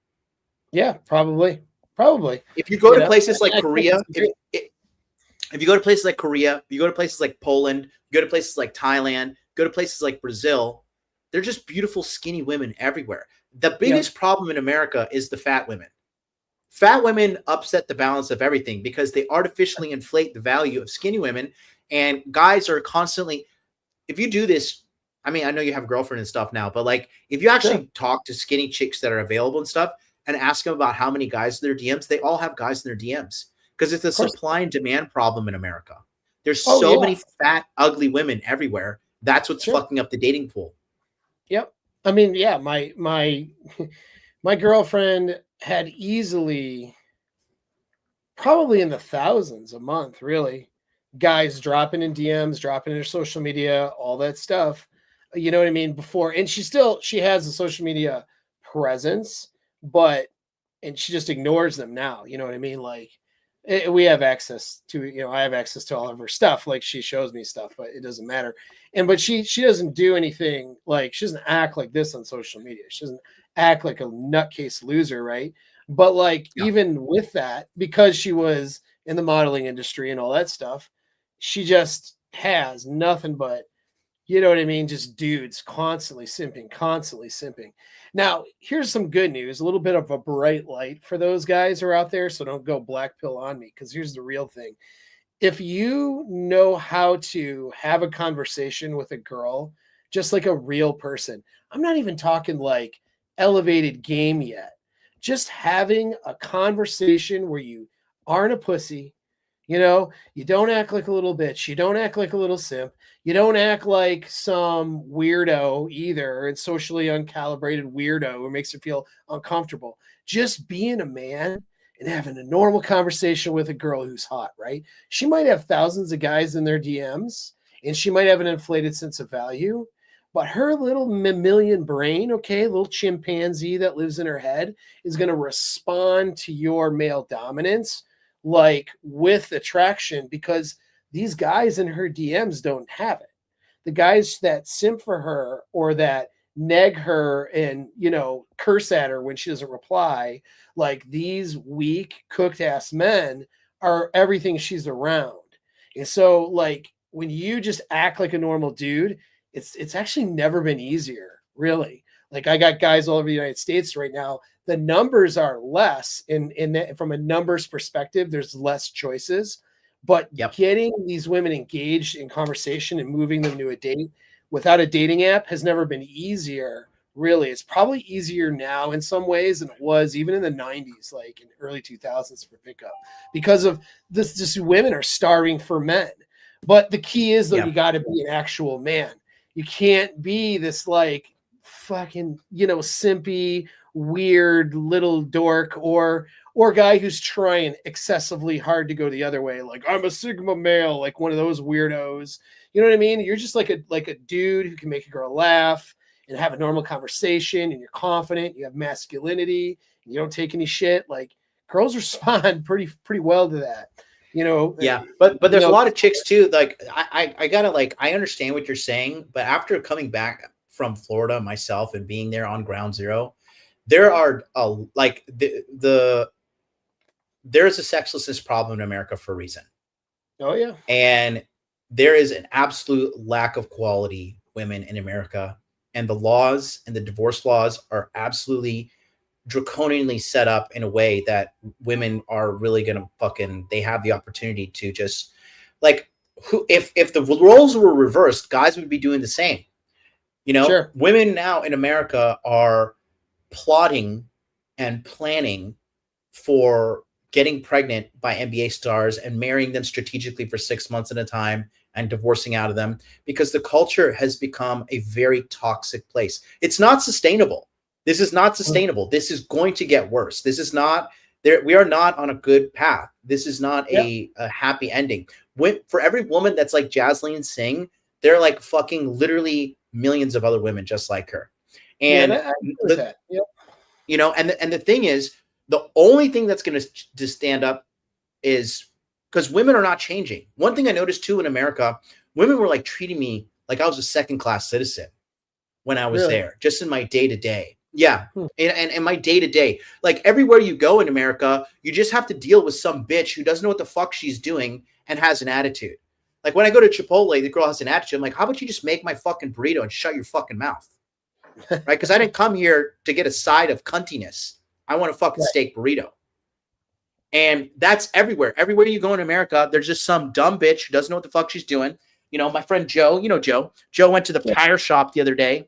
Yeah, probably. Probably. If you go to places like Korea, if you go to places like Korea, you go to places like Poland, you go to places like Thailand, go to places like Brazil, they're just beautiful, skinny women everywhere. The biggest problem in America is the fat women. Fat women upset the balance of everything because they artificially inflate the value of skinny women. And guys are constantly, if you do this, I mean, I know you have a girlfriend and stuff now, but like if you actually talk to skinny chicks that are available and stuff and ask them about how many guys in their DMs, they all have guys in their DMs because it's a supply and demand problem in America. There's so many fat, ugly women everywhere. That's what's fucking up the dating pool. Yep. I mean, yeah, my girlfriend had easily probably in the thousands a month, really. Guys dropping in DMs, dropping in her social media, all that stuff. You know what I mean? Before, and she has a social media presence, and she just ignores them now. You know what I mean? Like we have access to, I have access to all of her stuff. Like she shows me stuff, but it doesn't matter. But she doesn't do anything, like she doesn't act like this on social media. She doesn't act like a nutcase loser, right? But like even with that, because she was in the modeling industry and all that stuff, she just has nothing but, you know what I mean? Just dudes constantly simping. Now, here's some good news, a little bit of a bright light for those guys who are out there. So don't go black pill on me, because here's the real thing. If you know how to have a conversation with a girl, just like a real person, I'm not even talking like elevated game yet, just having a conversation where you aren't a pussy. You don't act like a little bitch. You don't act like a little simp. You don't act like some weirdo either, and socially uncalibrated weirdo who makes you feel uncomfortable. Just being a man and having a normal conversation with a girl who's hot, right? She might have thousands of guys in their DMs, and she might have an inflated sense of value, but her little mammalian brain, little chimpanzee that lives in her head, is going to respond to your male dominance like with attraction, because these guys in her DMs don't have it. The guys that simp for her or that neg her and, curse at her when she doesn't reply, like these weak, cooked ass men are everything she's around. And so like when you just act like a normal dude, it's actually never been easier, really. Like I got guys all over the United States right now. The numbers are less from a numbers perspective, there's less choices, but getting these women engaged in conversation and moving them to a date without a dating app has never been easier. Really, it's probably easier now in some ways than it was even in the 90s, like in early 2000s for pickup, because of this. Just women are starving for men. But the key is though, you got to be an actual man. You can't be this like fucking, simpy, weird little dork or guy who's trying excessively hard to go the other way. Like I'm a Sigma male, like one of those weirdos. You know what I mean? You're just like a dude who can make a girl laugh and have a normal conversation, and you're confident, you have masculinity, and you don't take any shit. Like girls respond pretty well to that, Yeah, but there's a lot of chicks too. Like I gotta I understand what you're saying, but after coming back from Florida myself and being there on ground zero, there are there's a sexlessness problem in America for a reason. Oh yeah, and there is an absolute lack of quality women in America. And the laws and the divorce laws are absolutely draconianly set up in a way that women are really going to they have the opportunity to just if the roles were reversed, guys would be doing the same. Sure. Women now in America are plotting and planning for getting pregnant by NBA stars and marrying them strategically for 6 months at a time and divorcing out of them, because the culture has become a very toxic place. It's not sustainable. This is not sustainable. This is going to get worse. This is not there. We are not on a good path. This is not a happy ending. For every woman that's like Jasleen Singh, there are like fucking literally millions of other women just like her. And and the thing is, the only thing that's going to stand up is because women are not changing. One thing I noticed too in America, women were like treating me like I was a second-class citizen when I was there, just in my day-to-day. Yeah. And my day-to-day, like everywhere you go in America, you just have to deal with some bitch who doesn't know what the fuck she's doing and has an attitude. Like when I go to Chipotle, the girl has an attitude. I'm like, how about you just make my fucking burrito and shut your fucking mouth? Right? Because I didn't come here to get a side of cuntiness. I want a fucking steak burrito. And that's everywhere. Everywhere you go in America, there's just some dumb bitch who doesn't know what the fuck she's doing. My friend Joe, Joe went to the tire shop the other day.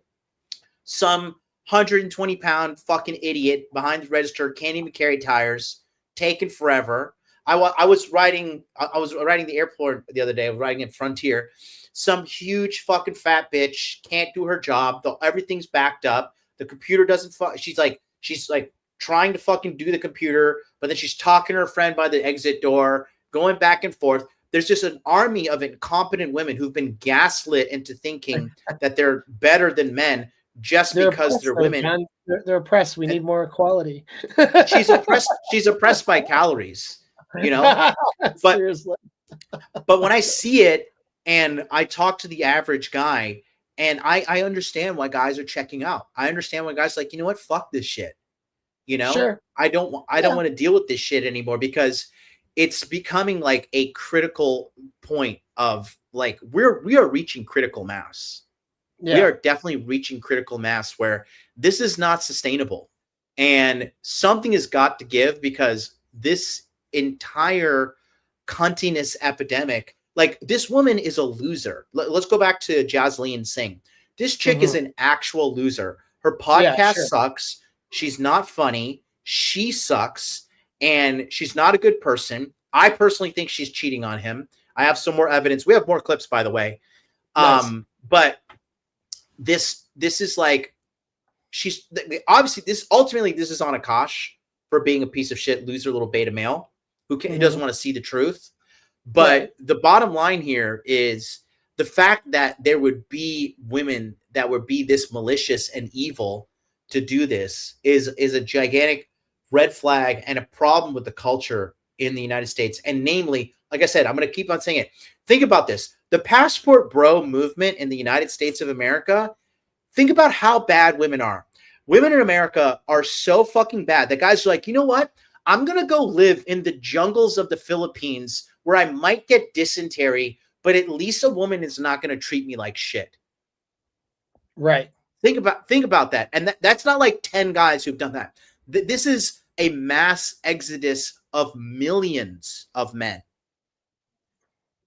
Some 120-pound fucking idiot behind the register, can't even carry tires, taking forever. I was riding the airport the other day. I was riding in Frontier. Some huge fucking fat bitch can't do her job. Everything's backed up. The computer doesn't she's like trying to fucking do the computer, but then she's talking to her friend by the exit door, going back and forth. There's just an army of incompetent women who've been gaslit into thinking that they're better than men just because they're women. They're oppressed. We need more equality. She's oppressed by calories, but seriously. But when I see it and I talk to the average guy, and I understand why guys are checking out. I understand why guys are like, you know what? Fuck this shit. Sure. I don't want to deal with this shit anymore, because it's becoming like a critical point of like, we are reaching critical mass. Yeah. We are definitely reaching critical mass where this is not sustainable, and something has got to give, because this entire cuntiness epidemic, like this woman is a loser. Let's go back to Jasleen Singh. This chick is an actual loser. Her podcast sucks. She's not funny. She sucks. And she's not a good person. I personally think she's cheating on him. I have some more evidence. We have more clips, by the way. Nice. But this is like, she's obviously this is on Akaash for being a piece of shit, loser, little beta male who doesn't want to see the truth. But the bottom line here is the fact that there would be women that would be this malicious and evil to do this is a gigantic red flag and a problem with the culture in the United States. And namely, like I said, I'm going to keep on saying it. Think about this. The passport bro movement in the United States of America, think about how bad women are. Women in America are so fucking bad that guys are like, you know what? I'm going to go live in the jungles of the Philippines where I might get dysentery, but at least a woman is not going to treat me like shit. Right. Think about that. And that's not like 10 guys who've done that. This is a mass exodus of millions of men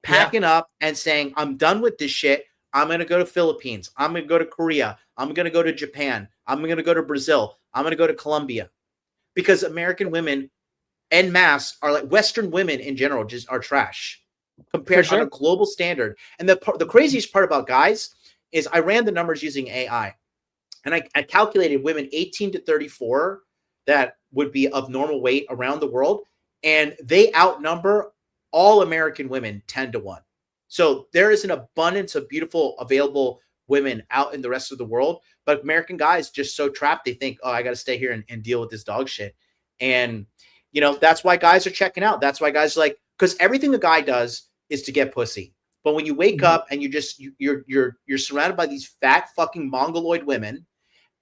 packing up and saying, I'm done with this shit. I'm going to go to Philippines. I'm going to go to Korea. I'm going to go to Japan. I'm going to go to Brazil. I'm going to go to Colombia. Because American women en masse are like Western women in general just are trash compared on a global standard. And the craziest part about guys is I ran the numbers using AI. And I calculated women 18 to 34 that would be of normal weight around the world. And they outnumber all American women 10 to 1. So there is an abundance of beautiful, available women out in the rest of the world. But American guys just so trapped, they think, oh, I got to stay here and deal with this dog shit. And, you know, that's why guys are checking out. That's why guys are like, because everything the guy does is to get pussy. But when you wake up and you're surrounded by these fat fucking mongoloid women,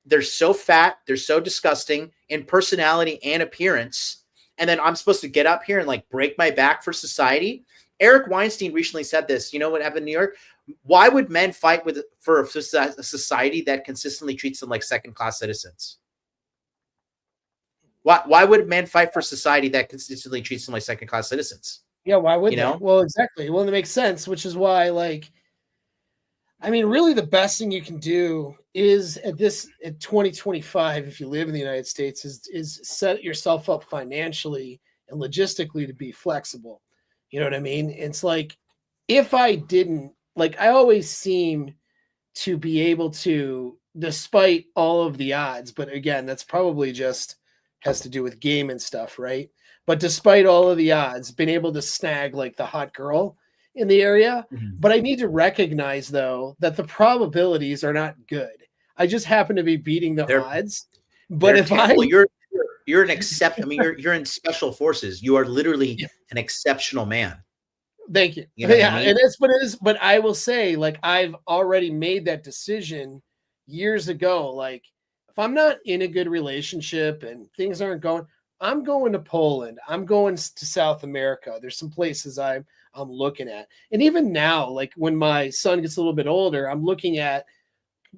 they're so fat, they're so disgusting in personality and appearance. And then I'm supposed to get up here and like break my back for society. Eric Weinstein recently said this. You know what happened in New York? Why would men fight for a society that consistently treats them like second-class citizens? Why would men fight for society that consistently treats them like second-class citizens? Yeah, why would you they? know? Well, exactly. Well, it makes sense, which is why, like, I mean, really the best thing you can do is at 2025, if you live in the United States, is set yourself up financially and logistically to be flexible. You know what I mean? It's like, if I didn't, like, I always seem to be able to, despite all of the odds, but again, that's probably just has to do with game and stuff, right? But despite all of the odds, been able to snag like the hot girl in the area. But I need to recognize, though, that the probabilities are not good. I just happen to be beating the odds. But if you're an I mean, you're in special forces. You are literally an exceptional man. Thank you. You know what I mean? But I will say, like, I've already made that decision years ago. Like, if I'm not in a good relationship and things aren't going, I'm going to Poland. I'm going to South America. There's some places I'm looking at. And even now, like when my son gets a little bit older, I'm looking at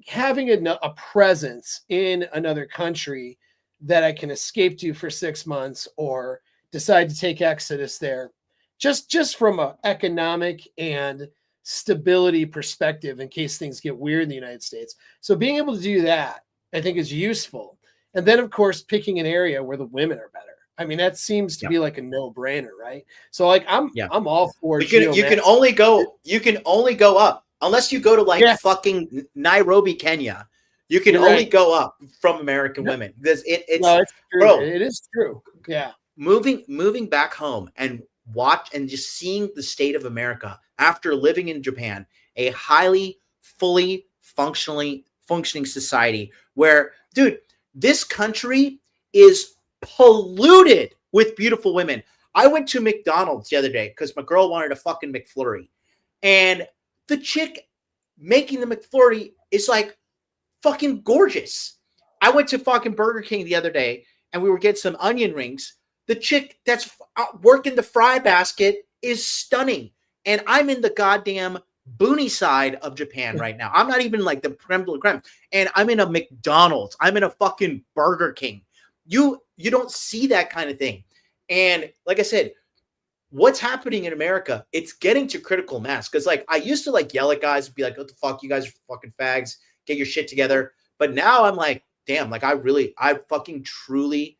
having a presence in another country that I can escape to for 6 months or decide to take Exodus there. Just from an economic and stability perspective in case things get weird in the United States. So being able to do that, I think, is useful. And then, of course, picking an area where the women are better. I mean, that seems to be like a no-brainer, right? So, like, I'm all for it. You can only go up unless you go to like fucking Nairobi, Kenya. You can only go up from American women because it's true. Bro, it is true. Yeah, moving back home and watch and just seeing the state of America after living in Japan, a highly, fully functioning society where, dude, this country is polluted with beautiful women. I went to McDonald's the other day because my girl wanted a fucking McFlurry. And the chick making the McFlurry is like fucking gorgeous. I went to fucking Burger King the other day and we were getting some onion rings. The chick that's working the fry basket is stunning. And I'm in the goddamn boony side of Japan right now. I'm not even like the creme de la creme. And I'm in a McDonald's. I'm in a fucking Burger King. You don't see that kind of thing. And like I said, what's happening in America, it's getting to critical mass. Because like I used to like yell at guys and be like, what the fuck, you guys are fucking fags, get your shit together. But now I'm like, damn, like I fucking truly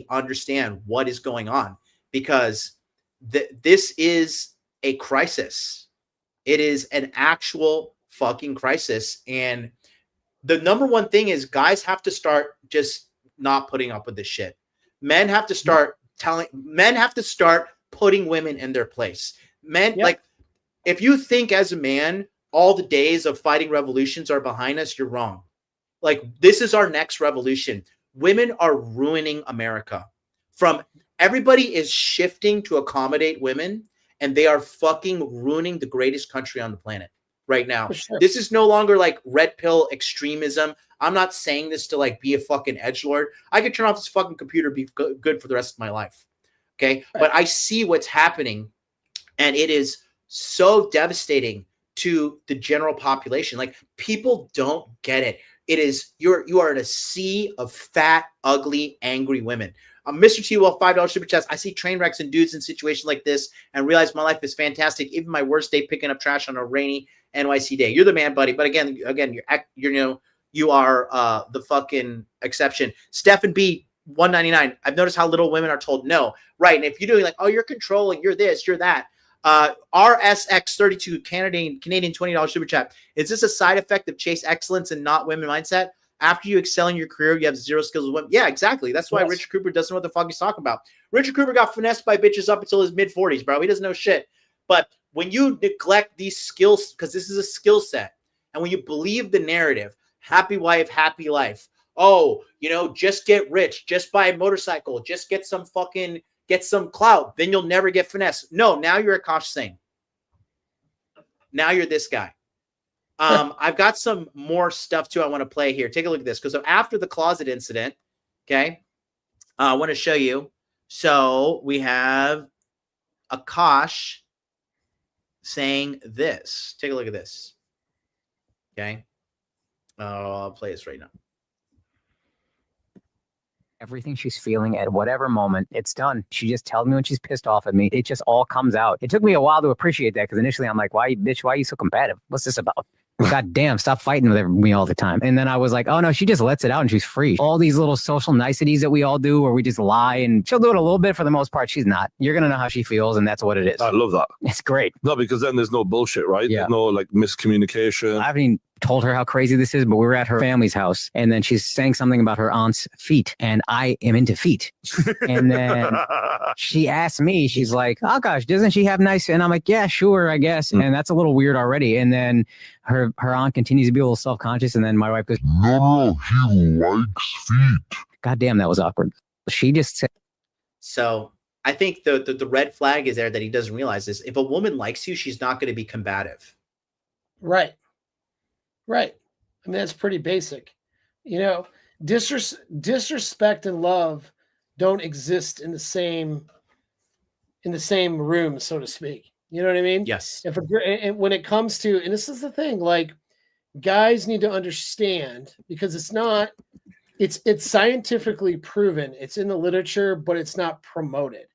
understand what is going on. Because this is a crisis. It is an actual fucking crisis. And the number one thing is guys have to start just not putting up with this shit. Men have to start putting women in their place. Men, like, if you think as a man, all the days of fighting revolutions are behind us, you're wrong. Like, this is our next revolution. Women are ruining America. Everybody is shifting to accommodate women, and they are fucking ruining the greatest country on the planet. right now. Sure. This is no longer like red pill extremism. I'm not saying this to like be a fucking edgelord. I could turn off this fucking computer, be good for the rest of my life. Okay. Right. But I see what's happening, and it is so devastating to the general population. Like, people don't get it. It is, you are in a sea of fat, ugly, angry women. Mr. T will $5 super chats. I see train wrecks and dudes in situations like this and realize my life is fantastic. Even my worst day picking up trash on a rainy NYC day. You're the man, buddy. But again, you are the fucking exception. Stephen B. 199. I've noticed how little women are told no. Right. And if you're doing like, oh, you're controlling, you're this, you're that. RSX32 Canadian $20 super chat. Is this a side effect of chase excellence and not women mindset? After you excel in your career, you have zero skills with women. Yeah, exactly. That's why Richard Cooper doesn't know what the fuck he's talking about. Richard Cooper got finessed by bitches up until his mid-40s, bro. He doesn't know shit. But when you neglect these skills, because this is a skill set, and when you believe the narrative, happy wife, happy life. Oh, just get rich, just buy a motorcycle, just get some clout, then you'll never get finesse. No, now you're Akaash Singh. Now you're this guy. I've got some more stuff too I want to play here. Take a look at this. Because after the closet incident, okay, I want to show you. So we have Akaash saying this. Take a look at this. Okay. I'll play this right now. Everything she's feeling at whatever moment, it's done. She just tells me when she's pissed off at me. It just all comes out. It took me a while to appreciate that, because initially I'm like, why are you so combative? What's this about? God damn, stop fighting with me all the time. And then I was like, oh no, she just lets it out and she's free. All these little social niceties that we all do where we just lie, and she'll do it a little bit. For the most part, she's not. You're going to know how she feels, and that's what it is. I love that. It's great. No, because then there's no bullshit, right? Yeah. There's no like miscommunication. I haven't even told her how crazy this is, but we were at her family's house, and then she's saying something about her aunt's feet, and I am into feet. And then she asked me, she's like, oh gosh, doesn't she have nice? And I'm like, yeah, sure, I guess. And that's a little weird already. And then her aunt continues to be a little self-conscious, and then my wife goes, no, he likes feet. God damn, that was awkward. She just said. So I think the red flag is there that he doesn't realize this. If a woman likes you, she's not going to be combative. Right. Right. I mean, that's pretty basic. Disrespect and love don't exist in the same room, so to speak. You know what I mean? Yes. And when it comes to, and this is the thing, like, guys need to understand, because it's scientifically proven, it's in the literature, but it's not promoted,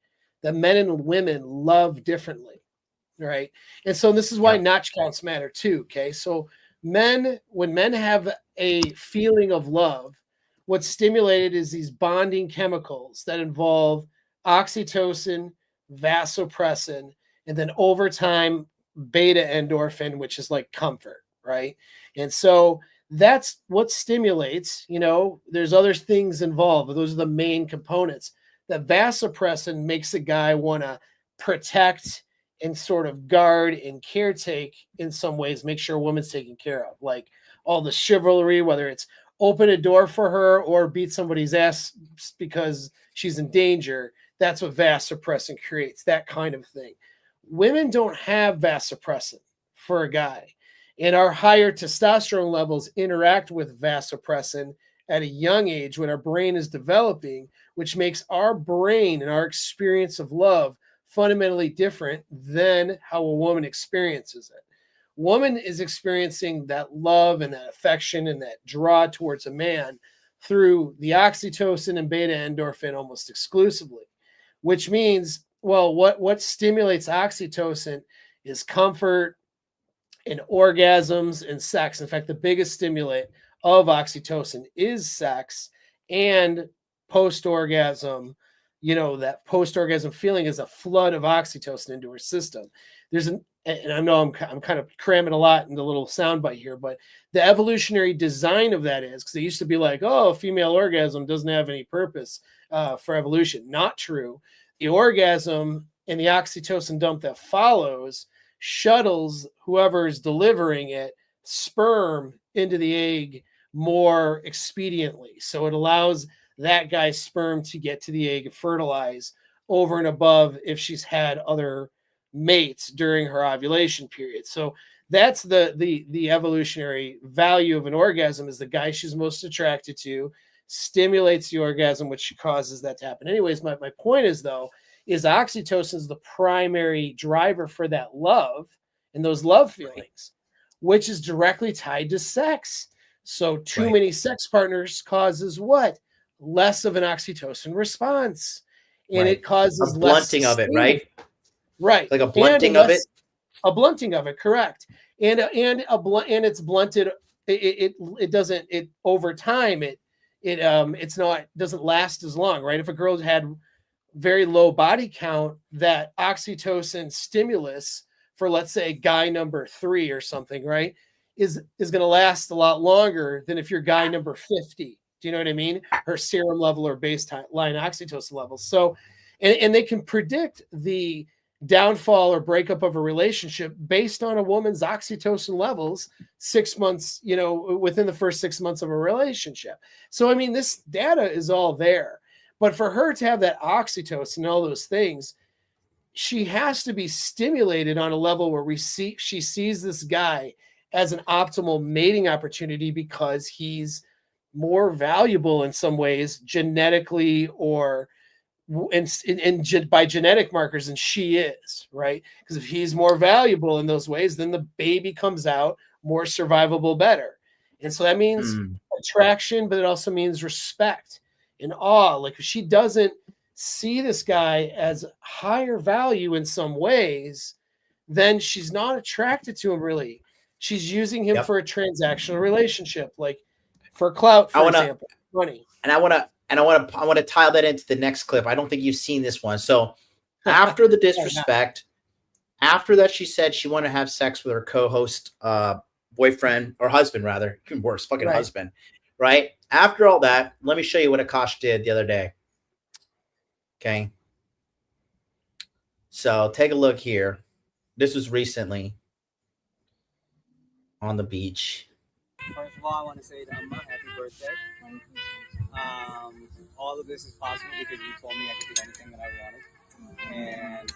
that men and women love differently. Right. And so this is why notch counts matter too. Okay. So when men have a feeling of love, what's stimulated is these bonding chemicals that involve oxytocin, vasopressin, and then over time, beta endorphin, which is like comfort, right? And so that's what stimulates, there's other things involved, but those are the main components. That vasopressin makes a guy want to protect and sort of guard and caretake in some ways, make sure a woman's taken care of, like all the chivalry, whether it's open a door for her or beat somebody's ass because she's in danger. That's what vasopressin creates, that kind of thing. Women don't have vasopressin for a guy, and our higher testosterone levels interact with vasopressin at a young age when our brain is developing, which makes our brain and our experience of love fundamentally different than how a woman experiences it. Woman is experiencing that love and that affection and that draw towards a man through the oxytocin and beta endorphin almost exclusively, which means, well, what stimulates oxytocin is comfort and orgasms and sex. In fact, the biggest stimulant of oxytocin is sex and post-orgasm. That post-orgasm feeling is a flood of oxytocin into her system. And I know I'm kind of cramming a lot in the little soundbite here, but the evolutionary design of that is, because they used to be like, oh, female orgasm doesn't have any purpose for evolution. Not true. The orgasm and the oxytocin dump that follows shuttles whoever is delivering it sperm into the egg more expediently. So it allows that guy's sperm to get to the egg and fertilize over and above if she's had other mates during her ovulation period. So That's the evolutionary value of an orgasm is the guy she's most attracted to stimulates the orgasm, which causes that to happen. Anyways, my point is though, is oxytocin is the primary driver for that love and those love feelings, which is directly tied to sex. So too many sex partners causes what? Less of an oxytocin response. And it causes a blunting of it, right? Right. Like a blunting of it. A blunting of it, correct. And it's blunted. It doesn't, over time, doesn't last as long, right? If a girl had very low body count, that oxytocin stimulus for, let's say, guy number 3 or something, right, is going to last a lot longer than if you're guy number 50. Do you know what I mean? Her serum level or baseline oxytocin levels. So, and they can predict the downfall or breakup of a relationship based on a woman's oxytocin levels 6 months, within the first 6 months of a relationship. So, I mean, this data is all there. But for her to have that oxytocin and all those things, she has to be stimulated on a level where she sees this guy as an optimal mating opportunity because he's more valuable in some ways genetically or by genetic markers than she is, right? Because if he's more valuable in those ways, then the baby comes out more survivable, better. And so that means attraction, but it also means respect and awe. Like if she doesn't see this guy as higher value in some ways, then she's not attracted to him really. She's using him for a transactional relationship, like for clout, for example, money. And I want to tie that into the next clip. I don't think you've seen this one. So after the disrespect, after that, she said she wanted to have sex with her co-host, boyfriend or husband, rather, even worse, fucking husband, right? After all that, let me show you what Akaash did the other day. Okay. So take a look here. This was recently on the beach. First of all, I want to say to Emma, happy birthday. All of this is possible because you told me I could do anything that I wanted. And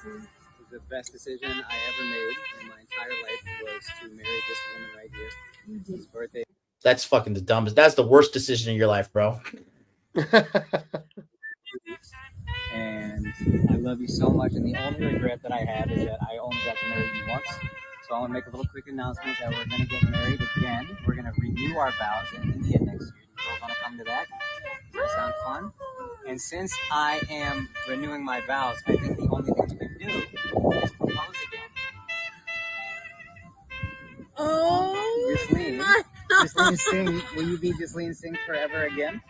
the best decision I ever made in my entire life was to marry this woman right here. His birthday. That's fucking the dumbest. That's the worst decision in your life, bro. And I love you so much. And the only regret that I have is that I only got to marry you once. So I want to make a little quick announcement that we're going to get married again. We're going to renew our vows in India next year. You all want to come to that? Does that sound fun? And since I am renewing my vows, I think the only thing we can do is propose again. Oh, Ghislaine Singh, will you be Ghislaine Singh forever again?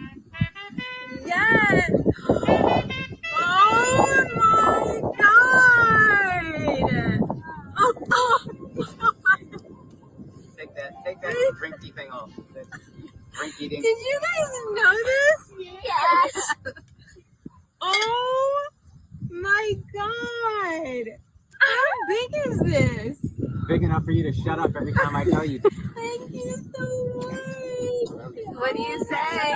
yes. Oh my God. Oh. Take that drinky thing off. That drink eating. Did you guys know this? Yes. Oh my God. How big is this? Big enough for you to shut up every time I tell you. Thank you so much. What do you say?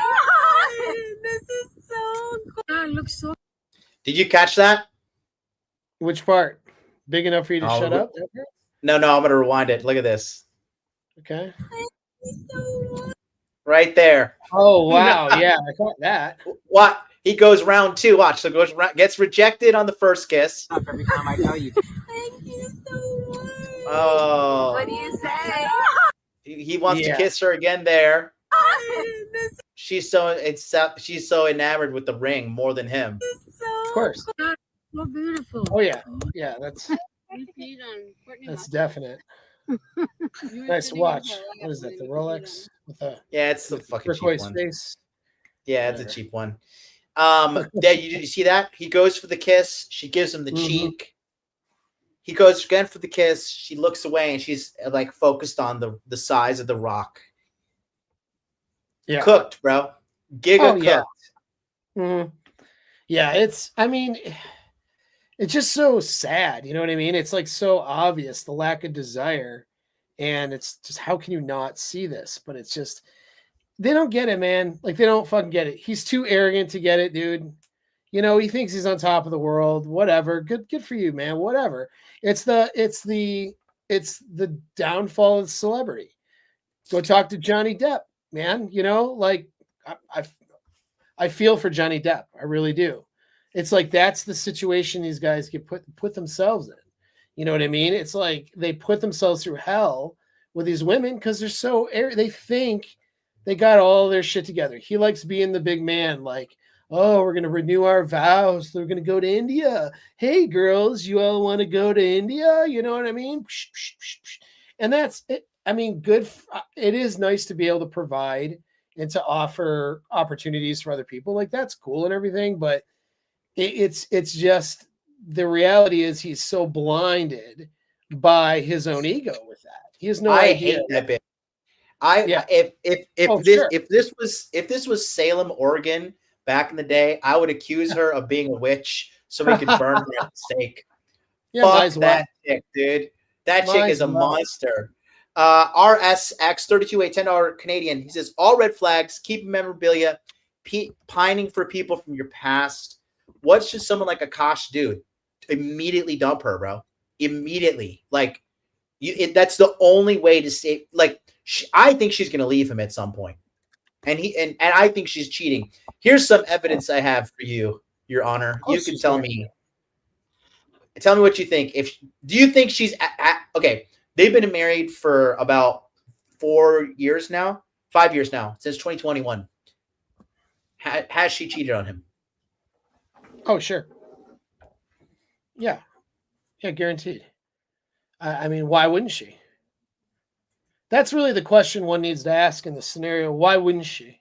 This is so cool. God, it looks so. Did you catch that? Which part? Big enough for you to shut up? No, I'm going to rewind it. Look at this. Okay. Right there. Oh, wow. Yeah, I caught that. What? He goes round 2. Watch. So goes gets rejected on the first kiss. Every time I tell you. Thank you so much. Oh. What do you say? He wants to kiss her again there. She's so enamored with the ring more than him. Of course. So beautiful. Oh yeah. Yeah, that's definite. Nice watch. What is that? The Rolex with the it's the fucking cheap one. Face. Yeah, it's a cheap one. Yeah, you see that? He goes for the kiss. She gives him the cheek. He goes again for the kiss. She looks away and she's like focused on the size of the rock. Yeah. Cooked, bro. Giga cooked. Mm-hmm. Yeah, it's just so sad. You know what I mean? It's like so obvious, the lack of desire. And it's just, how can you not see this? But it's just, they don't get it, man. Like, they don't fucking get it. He's too arrogant to get it, dude. You know, he thinks he's on top of the world. Whatever. Good for you, man. Whatever. It's it's the downfall of celebrity. Go talk to Johnny Depp, man. You know, like I feel for Johnny Depp. I really do. It's like that's the situation these guys get put themselves in. You know what I mean? It's like they put themselves through hell with these women because they're so they think they got all their shit together. He likes being the big man, like, oh, we're gonna renew our vows. We're gonna go to India. Hey, girls, you all want to go to India? You know what I mean? And that's it. I mean, good. It is nice to be able to provide and to offer opportunities for other people. Like that's cool and everything, but it's just the reality is he's so blinded by his own ego with that. He has no idea. Hate that bitch. If this was Salem, Oregon back in the day, I would accuse her of being a witch so we could burn her at the stake. Fuck that chick, dude. That chick is a monster. RSX 32 a $10 Canadian. He says all red flags, keep memorabilia, pining for people from your past. What should someone like Akaash do? Immediately dump her, bro. Immediately. Like that's the only way to save. Like I think she's gonna leave him at some point, and I think she's cheating. Here's some evidence I have for you, Your Honor. You can tell me. Tell me what you think. Do you think she's okay? They've been married for about 4 years now, 5 years now, since 2021. Has she cheated on him? Oh, sure. Yeah, guaranteed. I mean, why wouldn't she? That's really the question one needs to ask in the scenario. Why wouldn't she?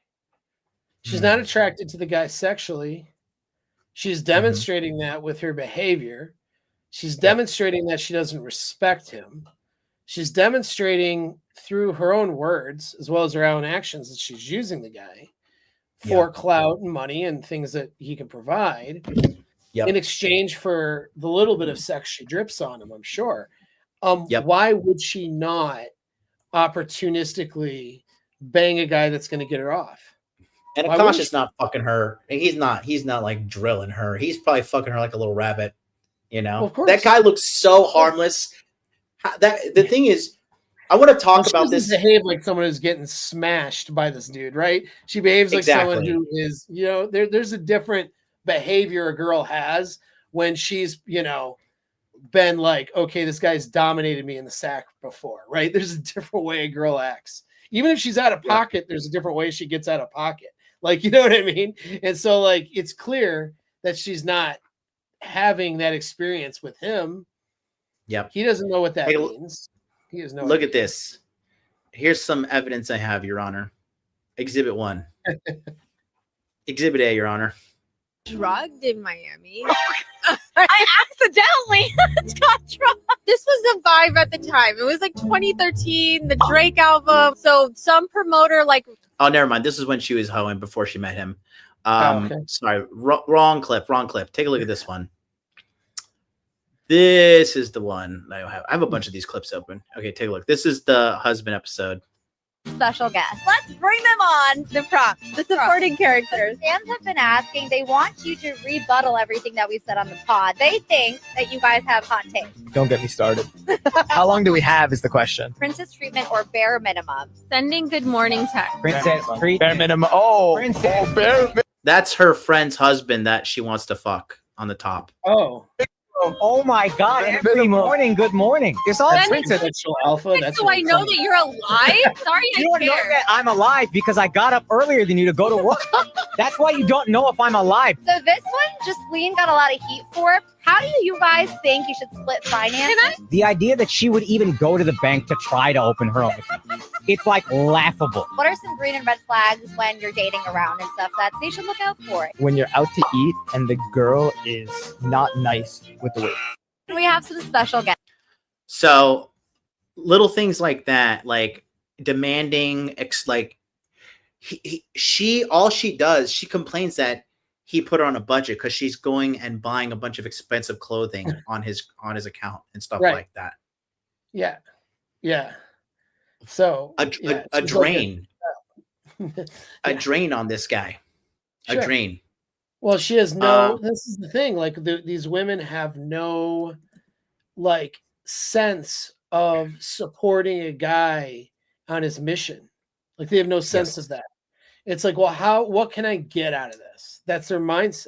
She's not attracted to the guy sexually. She's demonstrating that with her behavior. She's demonstrating that she doesn't respect him. She's demonstrating through her own words as well as her own actions that she's using the guy for clout and money and things that he can provide in exchange for the little bit of sex she drips on him, I'm sure. Why would she not opportunistically bang a guy that's going to get her off? And Akaash is not fucking her. He's not like drilling her. He's probably fucking her like a little rabbit. You know, that guy looks so harmless. The thing is, I want to talk about this. She doesn't behave like someone who's getting smashed by this dude, right? She behaves like someone who is, you know, there's a different behavior a girl has when she's, you know, been like, okay, this guy's dominated me in the sack before, right? There's a different way a girl acts. Even if she's out of pocket, there's a different way she gets out of pocket. Like, you know what I mean? And so, like, it's clear that she's not having that experience with him. Yep. He doesn't know what that means. He has no Look idea. at this. Here's some evidence I have, Your Honor. Exhibit 1. Exhibit A, Your Honor. Drugged in Miami. I accidentally got drugged. This was the vibe at the time. It was like 2013, the Drake album. So some promoter like. Oh, never mind. This is when she was hoeing before she met him. Sorry, wrong clip. Take a look at this one. This is the one I have. I have a bunch of these clips open. Okay, take a look. This is the husband episode. Special guest. Let's bring them on. The props, the supporting characters. Fans have been asking. They want you to rebuttal everything that we said on the pod. They think that you guys have hot takes. Don't get me started. How long do we have is the question. Princess treatment or bare minimum? Sending good morning text. Princess treatment. Bare minimum. Oh, bare. That's her friend's husband that she wants to fuck on the top. Oh my God! Every morning, good morning. It's all princess alpha. That's so I know that you're alive. Sorry, you don't know that I'm alive because I got up earlier than you to go to work. That's why you don't know if I'm alive. So this one, Justine got a lot of heat for. How do you guys think you should split finances? The idea that she would even go to the bank to try to open her own account, it's like laughable. What are some green and red flags when you're dating around and stuff that they should look out for? When you're out to eat and the girl is not nice with the weight. We have some special guests. So little things like that, like demanding, like all she does, she complains that he put her on a budget because she's going and buying a bunch of expensive clothing on his account and stuff like that. Yeah. So a drain, a drain on this guy, a drain. Well, she has no. This is the thing. Like these women have no, like, sense of supporting a guy on his mission. Like they have no sense of that. It's like, well, what can I get out of this? That's their mindset.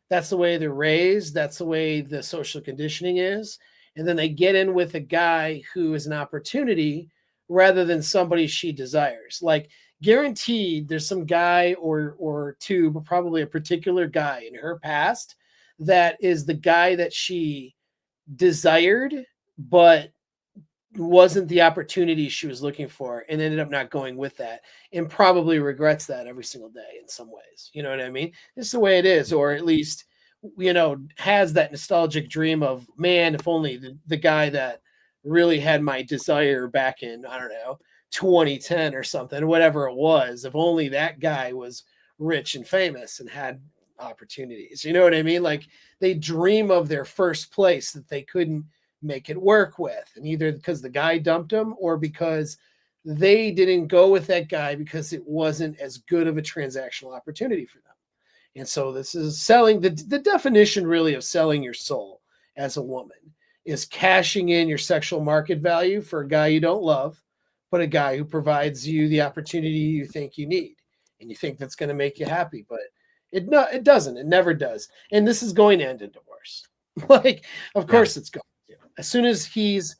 That's the way they're raised. That's the way the social conditioning is. And then they get in with a guy who is an opportunity rather than somebody she desires. Like guaranteed there's some guy or two, but probably a particular guy in her past that is the guy that she desired, but wasn't the opportunity she was looking for, and ended up not going with that, and probably regrets that every single day in some ways. You know what I mean? It's the way it is, or at least, you know, has that nostalgic dream of, man, if only the guy that really had my desire back in, I don't know, 2010 or something, whatever it was, if only that guy was rich and famous and had opportunities. You know what I mean? Like they dream of their first place that they couldn't make it work with, and either because the guy dumped them or because they didn't go with that guy because it wasn't as good of a transactional opportunity for them. And so this is selling. The definition really of selling your soul as a woman is cashing in your sexual market value for a guy you don't love, but a guy who provides you the opportunity you think you need, and you think that's going to make you happy, but it doesn't. It never does. And this is going to end in divorce. Like, of course it's going. As soon as his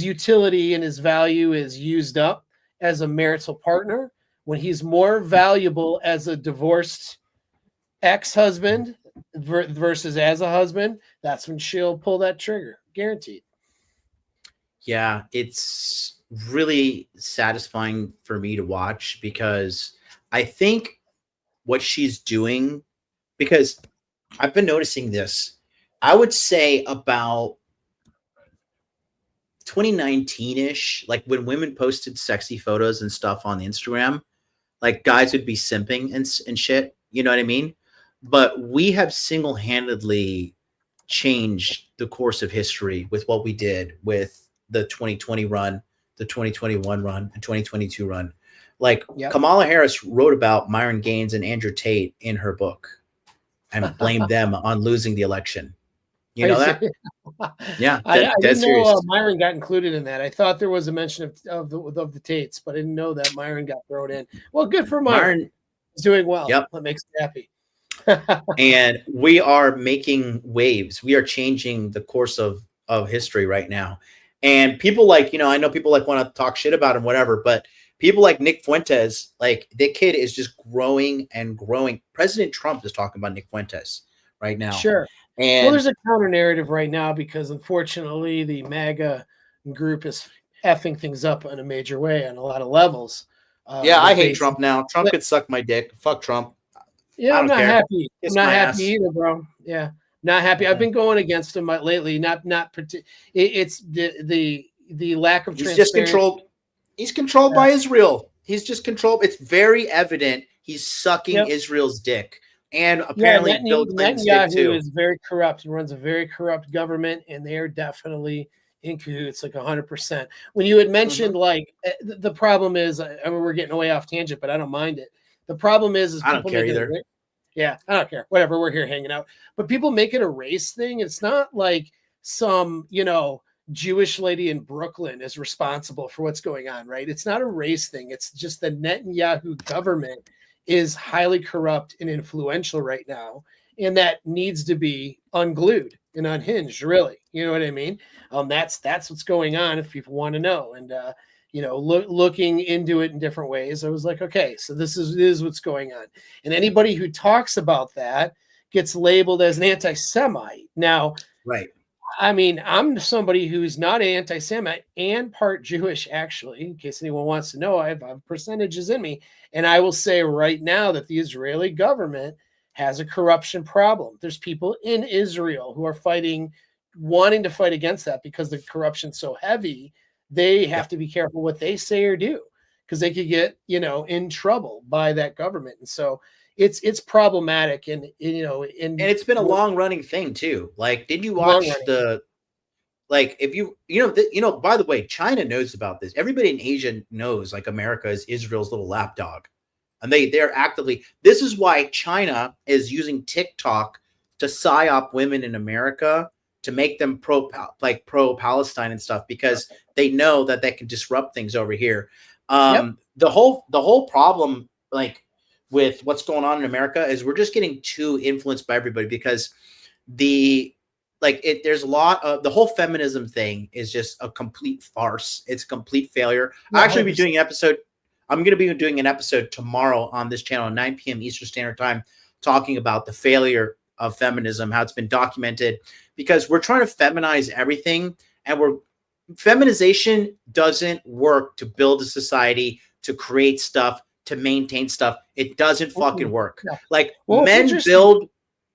utility and his value is used up as a marital partner, when he's more valuable as a divorced ex-husband versus as a husband, that's when she'll pull that trigger, guaranteed. Yeah, it's really satisfying for me to watch, because I think what she's doing, because I've been noticing this, I would say about 2019-ish, like when women posted sexy photos and stuff on the Instagram, like guys would be simping and shit, you know what I mean? But we have single-handedly changed the course of history with what we did with the 2020 run, the 2021 run, and 2022 run. Like Kamala Harris wrote about Myron Gaines and Andrew Tate in her book and blamed them on losing the election. You know that? Yeah, I didn't know Myron got included in that. I thought there was a mention of the Tates, but I didn't know that Myron got thrown in. Well, good for Myron. He's doing well. Yep. That makes me happy. And we are making waves. We are changing the course of history right now. And people like, you know, I know people like want to talk shit about him, whatever, but people like Nick Fuentes, like that kid is just growing and growing. President Trump is talking about Nick Fuentes right now. Sure. And well, there's a counter narrative right now because unfortunately the MAGA group is effing things up in a major way on a lot of levels. Yeah, I hate Trump now. Trump could suck my dick. Fuck Trump. Yeah, I'm not happy. Kiss I'm not my happy ass. either, bro. Yeah, not happy. I've been going against him lately. It's the lack of He's transparency. just controlled. He's controlled by Israel. He's just controlled. It's very evident he's sucking Israel's dick. And apparently Bill Clinton's dick too. Netanyahu is very corrupt and runs a very corrupt government, and they are definitely in cahoots, like 100%. When you had mentioned, like, the problem is, I mean, we're getting way off tangent, but I don't mind it. The problem is I don't care either. Yeah, I don't care. Whatever, we're here hanging out. But people make it a race thing. It's not like some, you know, Jewish lady in Brooklyn is responsible for what's going on, right? It's not a race thing. It's just the Netanyahu government is highly corrupt and influential right now, and that needs to be unglued and unhinged, really. You know what I mean? That's what's going on if people want to know. And you know, looking into it in different ways, I was like, okay, so this is what's going on. And anybody who talks about that gets labeled as an anti-Semite. Now, right. I mean, I'm somebody who's not an anti-Semite and part Jewish, actually, in case anyone wants to know. I have percentages in me. And I will say right now that the Israeli government has a corruption problem. There's people in Israel who are wanting to fight against that because the corruption's so heavy. They have to be careful what they say or do because they could get, you know, in trouble by that government. And so it's problematic, and you know, and it's been a long running thing too. Like, did you watch if you know, by the way, China knows about this. Everybody in Asia knows, like, America is Israel's little lapdog, and they're actively. This is why China is using TikTok to psyop women in America to make them pro Palestine and stuff, because they know that can disrupt things over here. The whole problem, like, with what's going on in America is we're just getting too influenced by everybody, because there's a lot of the whole feminism thing is just a complete farce. It's a complete failure. Yeah, I'm going to be doing an episode tomorrow on this channel at 9 p.m. Eastern Standard Time, talking about the failure of feminism, how it's been documented, because we're trying to feminize everything, and feminization doesn't work to build a society, to create stuff, to maintain stuff. It doesn't fucking work. Yeah. Like, men build,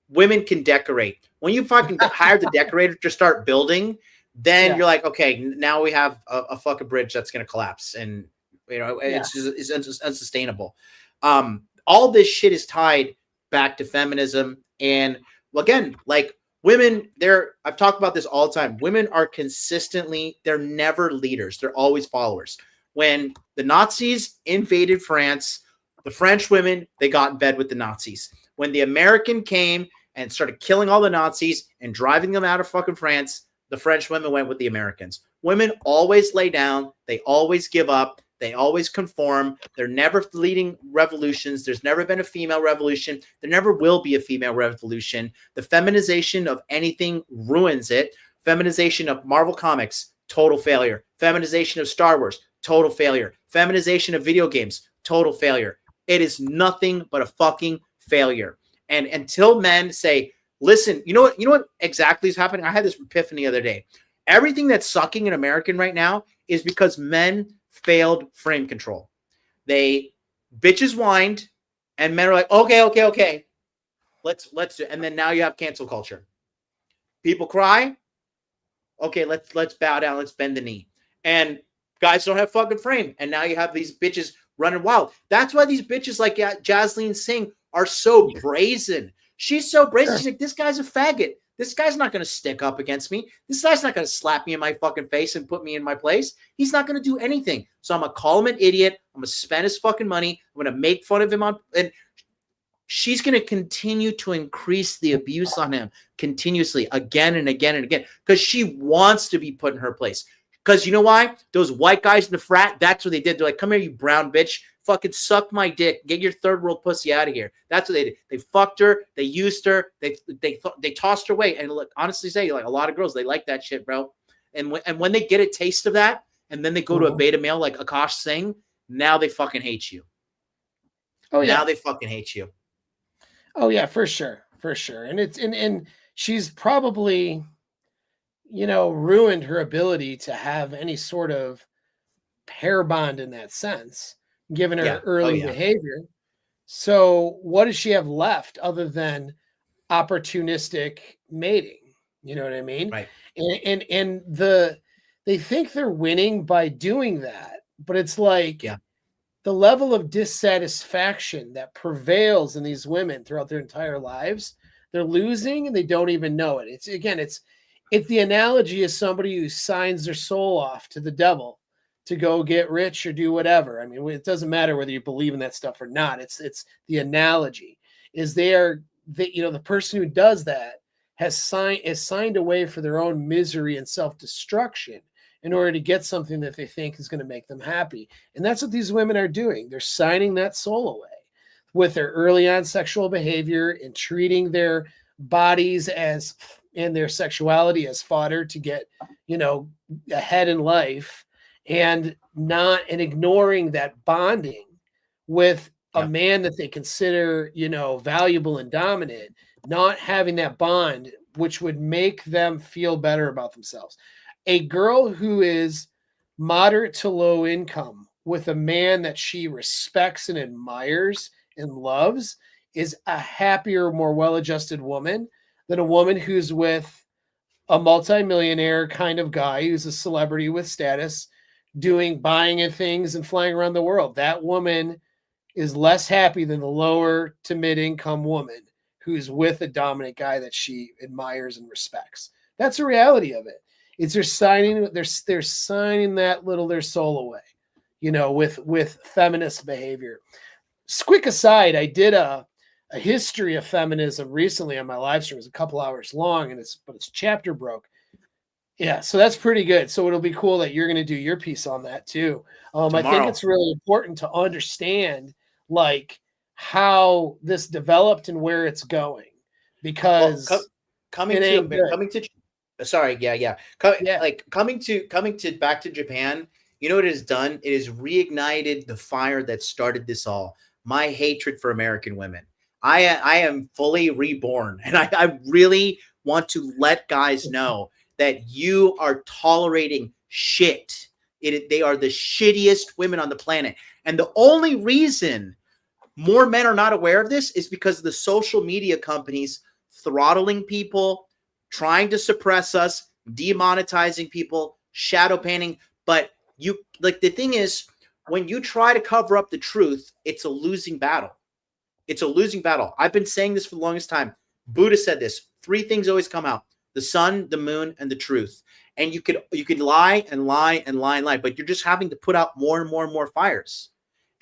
women can decorate. When you fucking hire the decorator to start building, then you're like, okay, now we have a fucking bridge that's going to collapse, and it's unsustainable. All this shit is tied back to feminism, and again, like, women, I've talked about this all the time. Women are they're never leaders. They're always followers. When the Nazis invaded France, the French women, they got in bed with the Nazis. When the American came and started killing all the Nazis and driving them out of fucking France, the French women went with the Americans. Women always lay down. They always give up. They always conform. They're never leading revolutions. There's never been a female revolution. There never will be a female revolution. The feminization of anything ruins it. Feminization of Marvel Comics, total failure. Feminization of Star Wars, total failure. Feminization of video games, total failure. It is nothing but a fucking failure. And until men say, listen, you know what exactly is happening? I had this epiphany the other day. Everything that's sucking in American right now is because men failed frame control. Bitches whined, and men are like, okay. Let's do it. And then now you have cancel culture. People cry. Okay, let's bow down, let's bend the knee. And guys don't have fucking frame. And now you have these bitches running wild. That's why these bitches like Jasleen Singh are so brazen. She's so brazen. She's like, this guy's a faggot. This guy's not going to stick up against me. This guy's not going to slap me in my fucking face and put me in my place. He's not going to do anything. So I'm going to call him an idiot. I'm going to spend his fucking money. I'm going to make fun of him and she's going to continue to increase the abuse on him continuously, again and again and again, because she wants to be put in her place. Because you know why? Those white guys in the frat, that's what they did. They're like, come here, you brown bitch. Fucking suck my dick. Get your third world pussy out of here. That's what they did. They fucked her. They used her. They tossed her away. And look, honestly say, like, a lot of girls, they like that shit, bro. And when they get a taste of that, and then they go to a beta male like Akaash Singh, now they fucking hate you. Oh yeah. Now they fucking hate you. Oh yeah, for sure. For sure. And and she's probably, ruined her ability to have any sort of pair bond in that sense, given her early behavior. So what does she have left other than opportunistic mating? You know what I mean? Right. And they think they're winning by doing that, but it's like the level of dissatisfaction that prevails in these women throughout their entire lives, they're losing and they don't even know it. It's the analogy is somebody who signs their soul off to the devil to go get rich or do whatever. I mean, it doesn't matter whether you believe in that stuff or not. It's the analogy is the person who does that is signed away for their own misery and self-destruction in order to get something that they think is going to make them happy. And that's what these women are doing. They're signing that soul away with their early on sexual behavior and treating their bodies and their sexuality as fodder to get, ahead in life, and ignoring that bonding with a man that they consider, valuable and dominant, not having that bond, which would make them feel better about themselves. A girl who is moderate to low income with a man that she respects and admires and loves is a happier, more well-adjusted woman than a woman who's with a multimillionaire kind of guy who's a celebrity with status, buying things and flying around the world. That woman is less happy than the lower to mid-income woman who's with a dominant guy that she admires and respects. That's the reality of it. It's they're signing their soul away, with feminist behavior. Quick aside, I did a a history of feminism recently on my live stream. It's a couple hours long, and it's chapter broke. Yeah, so that's pretty good. So it'll be cool that you're going to do your piece on that too. I think it's really important to understand like how this developed and where it's going, because coming to back to Japan, you know what it has done? It has reignited the fire that started this all. My hatred for American women. I am fully reborn, and I really want to let guys know that you are tolerating shit. They are the shittiest women on the planet. And the only reason more men are not aware of this is because of the social media companies throttling people, trying to suppress us, demonetizing people, shadow banning. But the thing is, when you try to cover up the truth, it's a losing battle. It's a losing battle. I've been saying this for the longest time. Buddha said this. 3 things always come out: the sun, the moon, and the truth. And you could lie and lie and lie and lie, but you're just having to put out more and more and more fires.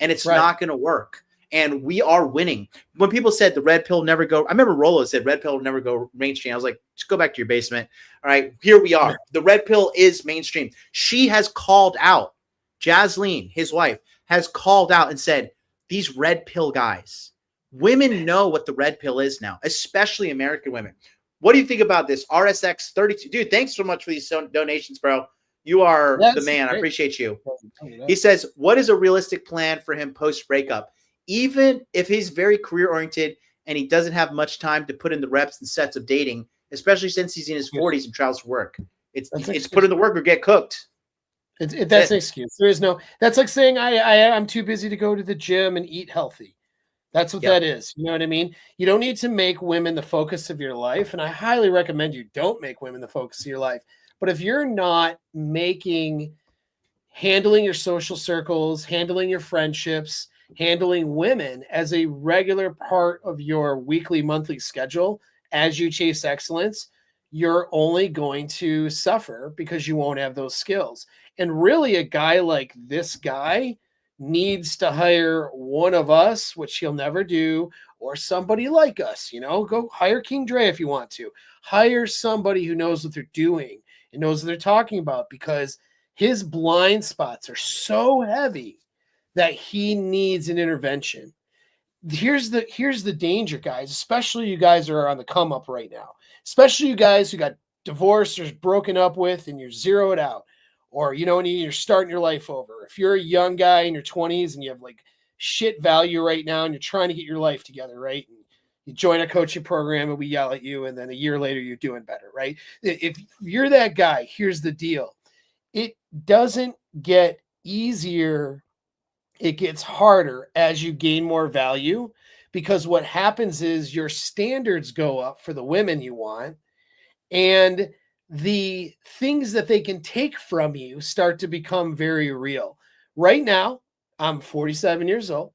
And it's not going to work. And we are winning. When people said the red pill never go, I remember Rolo said red pill will never go mainstream. I was like, just go back to your basement. All right, here we are. The red pill is mainstream. She has called out, Jasleen, his wife, has called out and said, these red pill guys, women know what the red pill is now, especially American women. What do you think about this? RSX 32. Dude, thanks so much for these donations, bro. You are the man. Great. I appreciate you. He says, what is a realistic plan for him post-breakup? Even if he's very career-oriented and he doesn't have much time to put in the reps and sets of dating, especially since he's in his 40s and travels for work. It's put in the work or get cooked. That's an excuse. There is no, that's like saying I'm too busy to go to the gym and eat healthy. That's what that is. You know what I mean? You don't need to make women the focus of your life. And I highly recommend you don't make women the focus of your life. But if you're not handling your social circles, handling your friendships, handling women as a regular part of your weekly, monthly schedule as you chase excellence, you're only going to suffer because you won't have those skills. And really, a guy like this guy needs to hire one of us, which he'll never do, or somebody like us. Go hire King Dre if you want to. Hire somebody who knows what they're doing and knows what they're talking about, because his blind spots are so heavy that he needs an intervention. Here's the danger, guys, especially you guys who are on the come up right now, especially you guys who got divorced or broken up with and you're zeroed out, or, and you're starting your life over. If you're a young guy in your 20s and you have like shit value right now and you're trying to get your life together, right? And you join a coaching program and we yell at you, and then a year later you're doing better, right? If you're that guy, here's the deal. It doesn't get easier. It gets harder as you gain more value, because what happens is your standards go up for the women you want, and the things that they can take from you start to become very real. Right now, I'm 47 years old,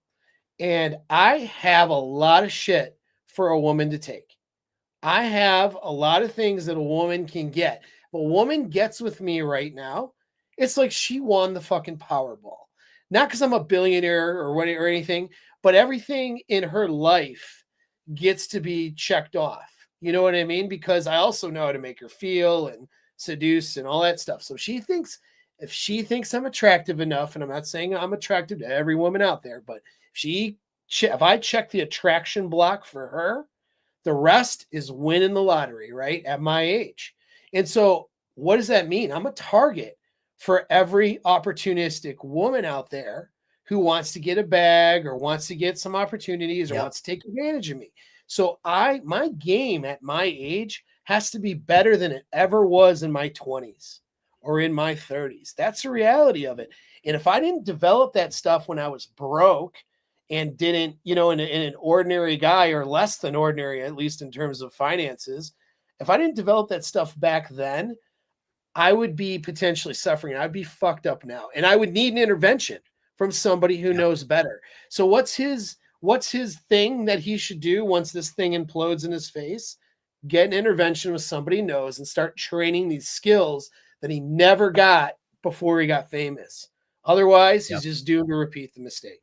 and I have a lot of shit for a woman to take. I have a lot of things that a woman can get. If a woman gets with me right now, it's like she won the fucking Powerball. Not because I'm a billionaire or anything, but everything in her life gets to be checked off. You know what I mean? Because I also know how to make her feel and seduce and all that stuff. So if she thinks I'm attractive enough, and I'm not saying I'm attractive to every woman out there, but if I check the attraction block for her, the rest is winning the lottery, right? At my age. And so what does that mean? I'm a target for every opportunistic woman out there who wants to get a bag or wants to get some opportunities or wants to take advantage of me. So my game at my age has to be better than it ever was in my 20s or in my 30s. That's the reality of it. And if I didn't develop that stuff when I was broke and didn't, in an ordinary guy or less than ordinary, at least in terms of finances, if I didn't develop that stuff back then, I would be potentially suffering. I'd be fucked up now. And I would need an intervention from somebody who knows better. So what's his thing that he should do once this thing implodes in his face? Get an intervention with somebody who knows and start training these skills that he never got before he got famous. Otherwise, he's just doomed to repeat the mistake.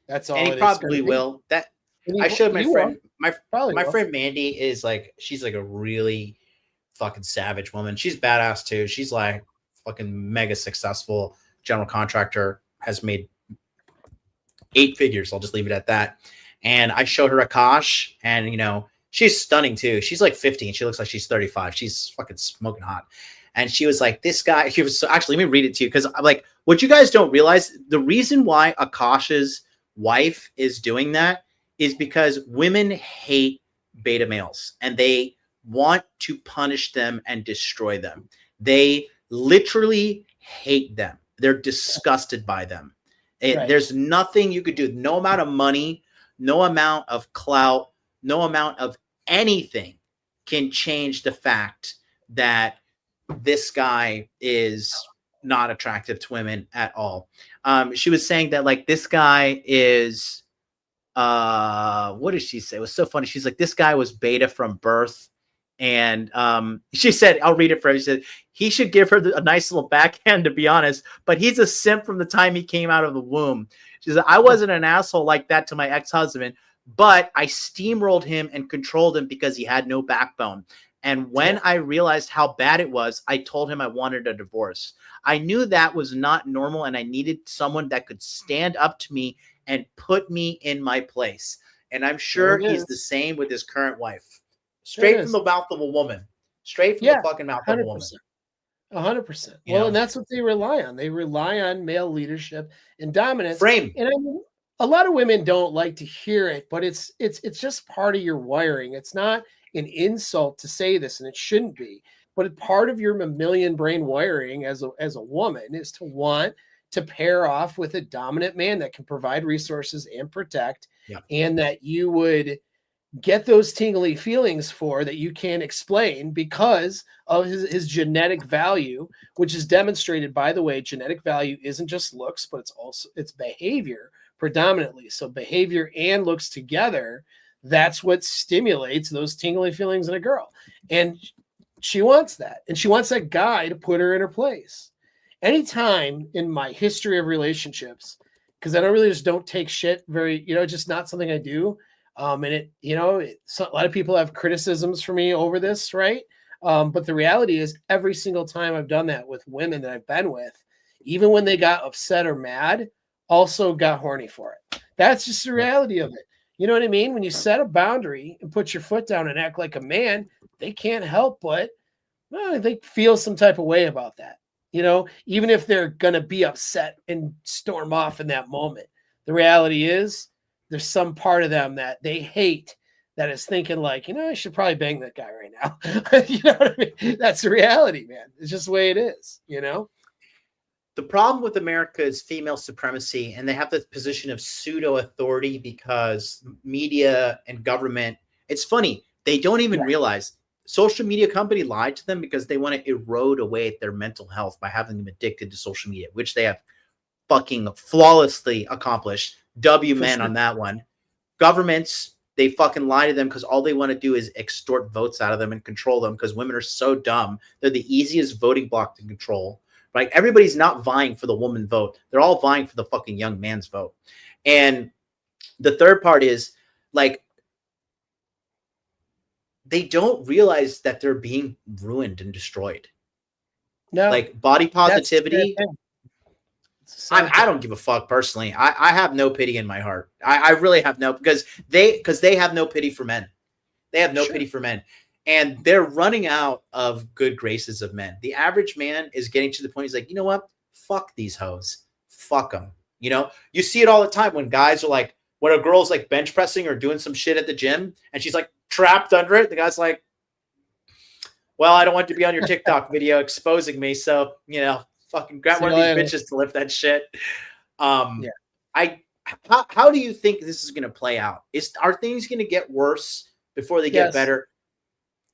That's all. And he probably will. I showed my friend, my friend Mandy is like, she's like a really fucking savage woman. She's badass too. She's like fucking mega successful general contractor, has made 8 figures. I'll just leave it at that. And I showed her Akaash, and you know, she's stunning too. She's like 50 and she looks like she's 35. She's fucking smoking hot. And she was like, this guy, he was so, actually, let me read it to you. Cause I'm like, what you guys don't realize, the reason why Akaash's wife is doing that is because women hate beta males and they want to punish them and destroy them. They literally hate them. They're disgusted by them. There's nothing you could do. No amount of money, no amount of clout, no amount of anything can change the fact that this guy is not attractive to women at all. She was saying that like this guy is, what did she say? It was so funny. She's like, this guy was beta from birth. And she said, I'll read it for her. She said, he should give her a nice little backhand, to be honest, but he's a simp from the time he came out of the womb. She said, I wasn't an asshole like that to my ex-husband, but I steamrolled him and controlled him because he had no backbone. And when I realized how bad it was, I told him I wanted a divorce. I knew that was not normal, and I needed someone that could stand up to me and put me in my place. And I'm sure he's the same with his current wife. Straight from the mouth of a woman. Straight from the fucking mouth of a woman. 100%. Well, and that's what they rely on. They rely on male leadership and dominance. Frame. And I mean, a lot of women don't like to hear it, but it's just part of your wiring. It's not an insult to say this, and it shouldn't be. But part of your mammalian brain wiring as a woman is to want to pair off with a dominant man that can provide resources and protect, and that you would get those tingly feelings for, that you can't explain because of his genetic value, which is demonstrated, by the way. Genetic value isn't just looks, but it's behavior predominantly. So behavior and looks together, that's what stimulates those tingly feelings in a girl. And she wants that. And she wants that guy to put her in her place. Anytime in my history of relationships, because I don't take shit very, just not something I do. And a lot of people have criticisms for me over this, right? But the reality is, every single time I've done that with women that I've been with, even when they got upset or mad, also got horny for it. That's just the reality of it. You know what I mean? When you set a boundary and put your foot down and act like a man, they can't help but they feel some type of way about that. Even if they're going to be upset and storm off in that moment, the reality is there's some part of them that they hate that is thinking like, I should probably bang that guy right now. You know what I mean? That's the reality, man. It's just the way it is, The problem with America is female supremacy, and they have the position of pseudo authority because media and government, it's funny. They don't even realize social media company lied to them because they want to erode away their mental health by having them addicted to social media, which they have fucking flawlessly accomplished. Men on that one. Governments, they fucking lie to them because all they want to do is extort votes out of them and control them, because women are so dumb. They're the easiest voting bloc to control. Right? Everybody's not vying for the woman vote. They're all vying for the fucking young man's vote. And the third part is like, they don't realize that they're being ruined and destroyed. No, like body positivity. I don't give a fuck personally. I have no pity in my heart. I really have no, because they have no pity for men. They have no pity for men. And they're running out of good graces of men. The average man is getting to the point, he's like, you know what? Fuck these hoes. Fuck them. You see it all the time when guys are like, when a girl's like bench pressing or doing some shit at the gym and she's like trapped under it. The guy's like, well, I don't want to be on your TikTok video exposing me. So, fucking grab one of these bitches to lift that shit. How do you think this is going to play out? Are things going to get worse before they get better?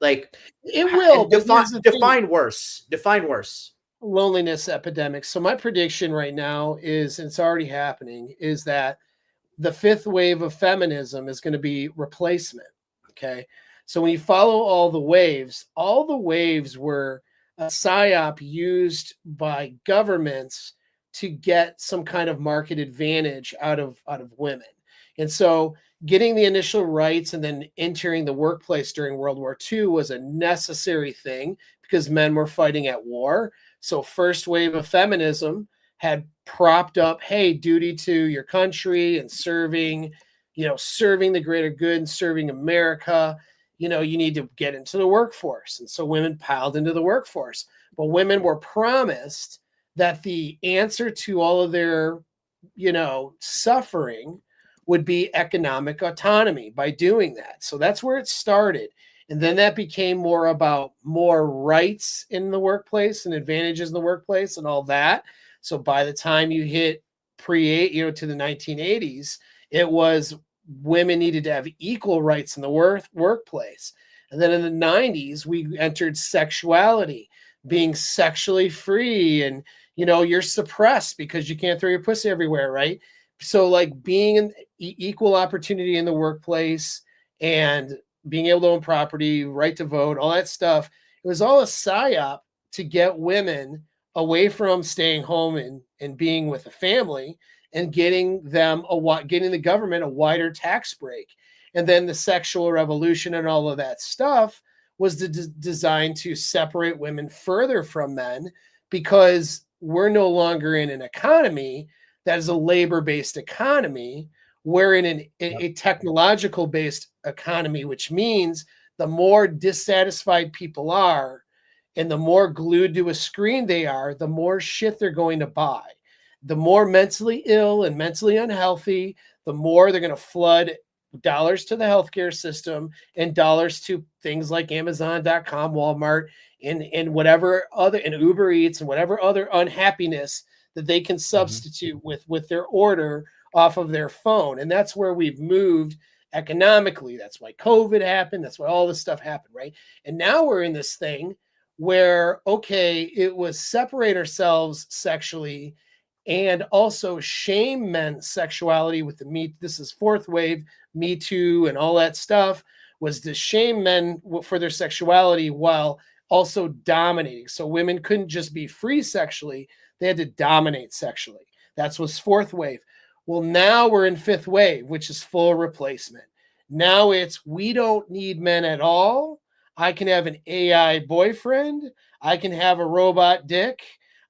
Like, it will. Define worse. Define worse. Loneliness epidemic. So my prediction right now is, and it's already happening, is that the fifth wave of feminism is going to be replacement. Okay. So when you follow all the waves were a psyop used by governments to get some kind of market advantage out of women. And so getting the initial rights and then entering the workplace during World War II was a necessary thing because men were fighting at war. So first wave of feminism had propped up, hey, duty to your country and serving, serving the greater good and serving America. You need to get into the workforce. And so women piled into the workforce. But women were promised that the answer to all of their, suffering would be economic autonomy by doing that. So that's where it started. And then that became more about more rights in the workplace and advantages in the workplace and all that. So by the time you hit to the 1980s, it was women needed to have equal rights in the workplace. And then in the 90s, we entered sexuality, being sexually free. And, you're suppressed because you can't throw your pussy everywhere, right? So like being an equal opportunity in the workplace and being able to own property, right to vote, all that stuff, it was all a psyop to get women away from staying home and being with a family and getting the government a wider tax break. And then the sexual revolution and all of that stuff was designed to separate women further from men, because we're no longer in an economy that is a labor-based economy. We're in a technological-based economy, which means the more dissatisfied people are and the more glued to a screen they are, the more shit they're going to buy. The more mentally ill and mentally unhealthy, the more they're going to flood dollars to the healthcare system and dollars to things like Amazon.com, Walmart, and whatever other, and Uber Eats and whatever other unhappiness that they can substitute with their order off of their phone. And that's where we've moved economically. That's why COVID happened. That's why all this stuff happened, right? And now we're in this thing where, okay, it was separate ourselves sexually and also shame men's sexuality with this is fourth wave, Me Too and all that stuff, was to shame men for their sexuality while also dominating. So women couldn't just be free sexually, they had to dominate sexually. That's what's fourth wave. Well, now we're in fifth wave, which is full replacement. Now it's, we don't need men at all. I can have an AI boyfriend. I can have a robot dick.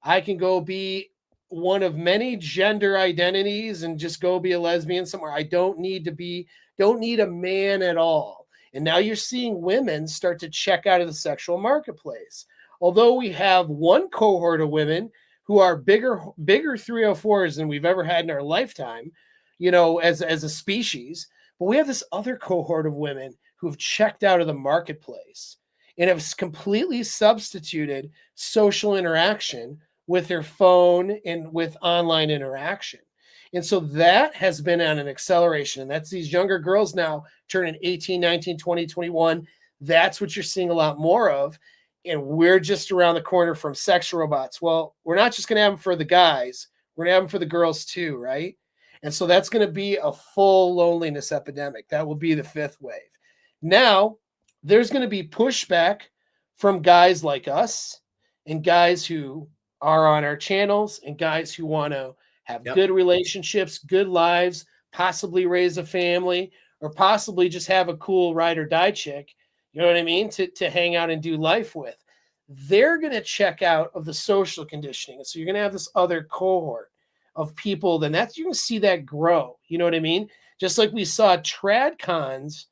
I can go be one of many gender identities and just go be a lesbian somewhere. I don't need a man at all. And now you're seeing women start to check out of the sexual marketplace. Although we have one cohort of women who are bigger 304s than we've ever had in our lifetime, as a species. But we have this other cohort of women who have checked out of the marketplace and have completely substituted social interaction with their phone and with online interaction. And so that has been on an acceleration. And that's these younger girls now turning 18, 19, 20, 21. That's what you're seeing a lot more of. And we're just around the corner from sex robots. Well, we're not just going to have them for the guys. We're going to have them for the girls too, right? And so that's going to be a full loneliness epidemic. That will be the fifth wave. Now, there's going to be pushback from guys like us and guys who are on our channels and guys who want to have good relationships, good lives, possibly raise a family, or possibly just have a cool ride or die chick, you know what I mean, to hang out and do life with. They're going to check out of the social conditioning. And so you're going to have this other cohort of people, then that's, you're going to see that grow. You know what I mean? Just like we saw trad cons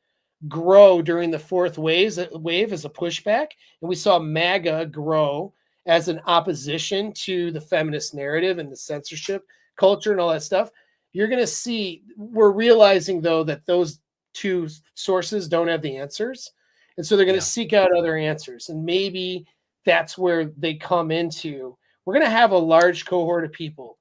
grow during the fourth wave as a pushback, and we saw MAGA grow as an opposition to the feminist narrative and the censorship culture and all that stuff. You're going to see, we're realizing though that those two sources don't have the answers. And so they're going to seek out other answers. And maybe that's where they come into, we're going to have a large cohort of people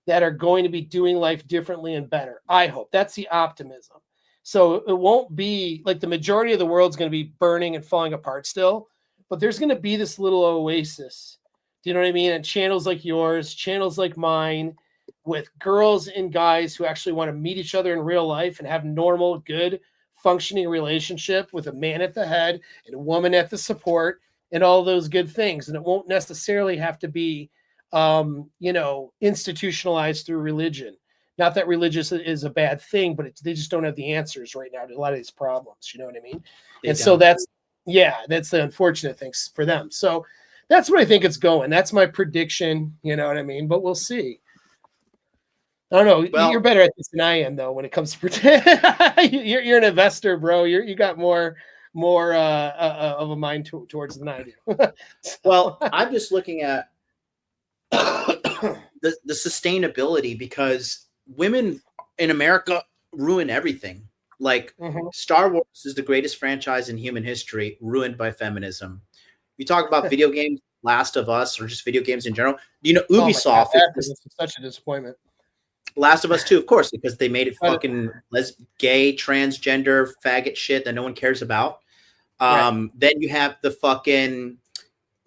that are going to be doing life differently and better. I hope that's the optimism. So it won't be like the majority of the world's going to be burning and falling apart still, but there's going to be this little oasis. Do you know what I mean? And channels like yours, channels like mine, with girls and guys who actually want to meet each other in real life and have normal, good, functioning relationship with a man at the head and a woman at the support and all those good things. And it won't necessarily have to be, institutionalized through religion, Not that religious is a bad thing, but they just don't have the answers right now to a lot of these problems. You know what I mean? So that's the unfortunate things for them. So that's what I think it's going. That's my prediction. You know what I mean? But we'll see. I don't know. Well, you're better at this than I am, though. When it comes to you're an investor, bro. You got more of a mind towards than I do. Well, I'm just looking at the sustainability, because women in America ruin everything. Like Star Wars is the greatest franchise in human history, ruined by feminism. You talk about video games, Last of Us, or just video games in general. You know, Ubisoft is such a disappointment. Last of Us 2, of course, because they made it fucking gay, transgender, faggot shit that no one cares about. Then you have the fucking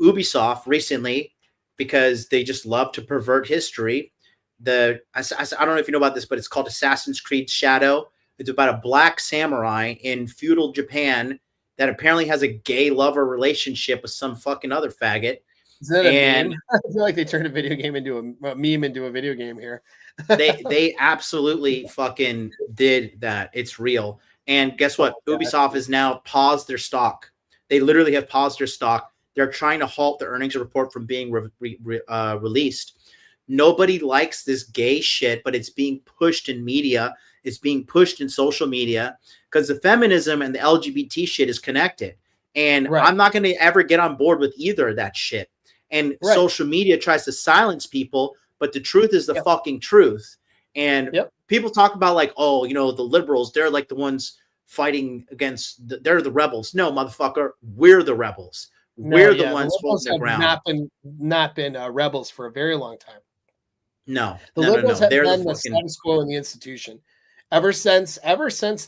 Ubisoft recently, because they just love to pervert history. I don't know if you know about this, but it's called Assassin's Creed Shadow. It's about a black samurai in feudal Japan that apparently has a gay lover relationship with some fucking other faggot. Is that a meme? I feel like they turned a video game into a meme into a video game here. they absolutely fucking did that. It's real. And guess what? Ubisoft has now paused their stock. They literally have paused their stock. They're trying to halt the earnings report from being released. Nobody likes this gay shit, but it's being pushed in media. It's being pushed in social media because the feminism and the LGBT shit is connected. And I'm not going to ever get on board with either of that shit. And social media tries to silence people, but the truth is the fucking truth. And people talk about like, oh, you know, the liberals, they're like the ones fighting against, they're the rebels. No, motherfucker, we're the rebels. We're the ones holding the ground. Not been rebels for a very long time. No, the liberals have been the status quo in the institution ever since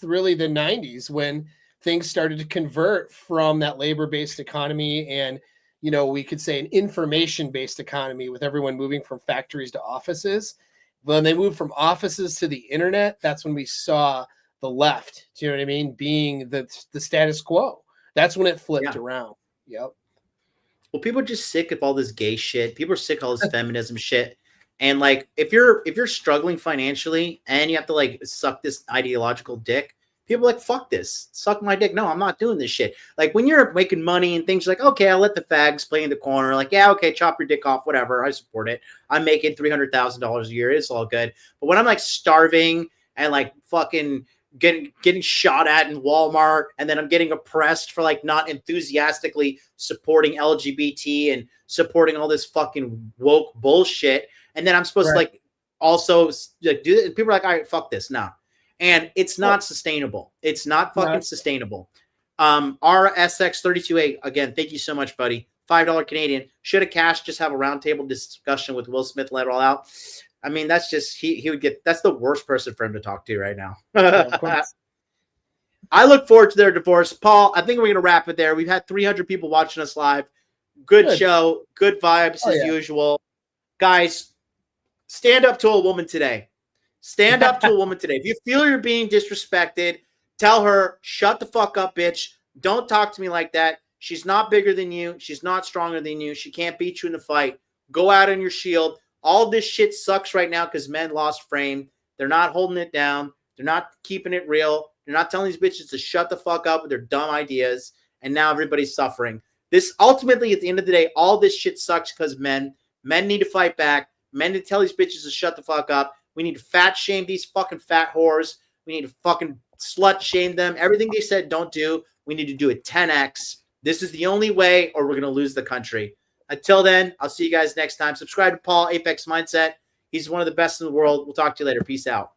really the 90s, when things started to convert from that labor-based economy and, you know, we could say an information-based economy with everyone moving from factories to offices. When they moved from offices to the internet, that's when we saw the left, do you know what I mean, being the status quo. That's when it flipped around. Yep. Well, people are just sick of all this gay shit. People are sick of all this feminism shit. And like, if you're struggling financially and you have to like suck this ideological dick, people are like, fuck this, suck my dick. No, I'm not doing this shit. Like when you're making money and things, like, okay, I'll let the fags play in the corner. Like, yeah, okay, chop your dick off, whatever. I support it. I'm making $300,000 a year. It's all good. But when I'm like starving and like fucking getting shot at in Walmart, and then I'm getting oppressed for like not enthusiastically supporting LGBT and supporting all this fucking woke bullshit, and then I'm supposed to like also like do it. People are like, all right, fuck this now. And it's not sustainable. It's not fucking sustainable. RSX32A, again, thank you so much, buddy. $5 Canadian. Should Akaash just have a roundtable discussion with Will Smith, let it all out? I mean, that's just, he would get, that's the worst person for him to talk to right now. I look forward to their divorce. Paul, I think we're going to wrap it there. We've had 300 people watching us live. Good show. Good vibes as usual. Guys, stand up to a woman today. Stand up to a woman today. If you feel you're being disrespected, tell her, shut the fuck up, bitch. Don't talk to me like that. She's not bigger than you. She's not stronger than you. She can't beat you in the fight. Go out on your shield. All this shit sucks right now because men lost frame. They're not holding it down. They're not keeping it real. They're not telling these bitches to shut the fuck up with their dumb ideas. And now everybody's suffering. This ultimately, at the end of the day, all this shit sucks because men need to fight back. Men need to tell these bitches to shut the fuck up. We need to fat shame these fucking fat whores. We need to fucking slut shame them. Everything they said don't do, we need to do it 10x. This is the only way, or we're going to lose the country. Until then, I'll see you guys next time. Subscribe to Paul, Apex Mindset. He's one of the best in the world. We'll talk to you later. Peace out.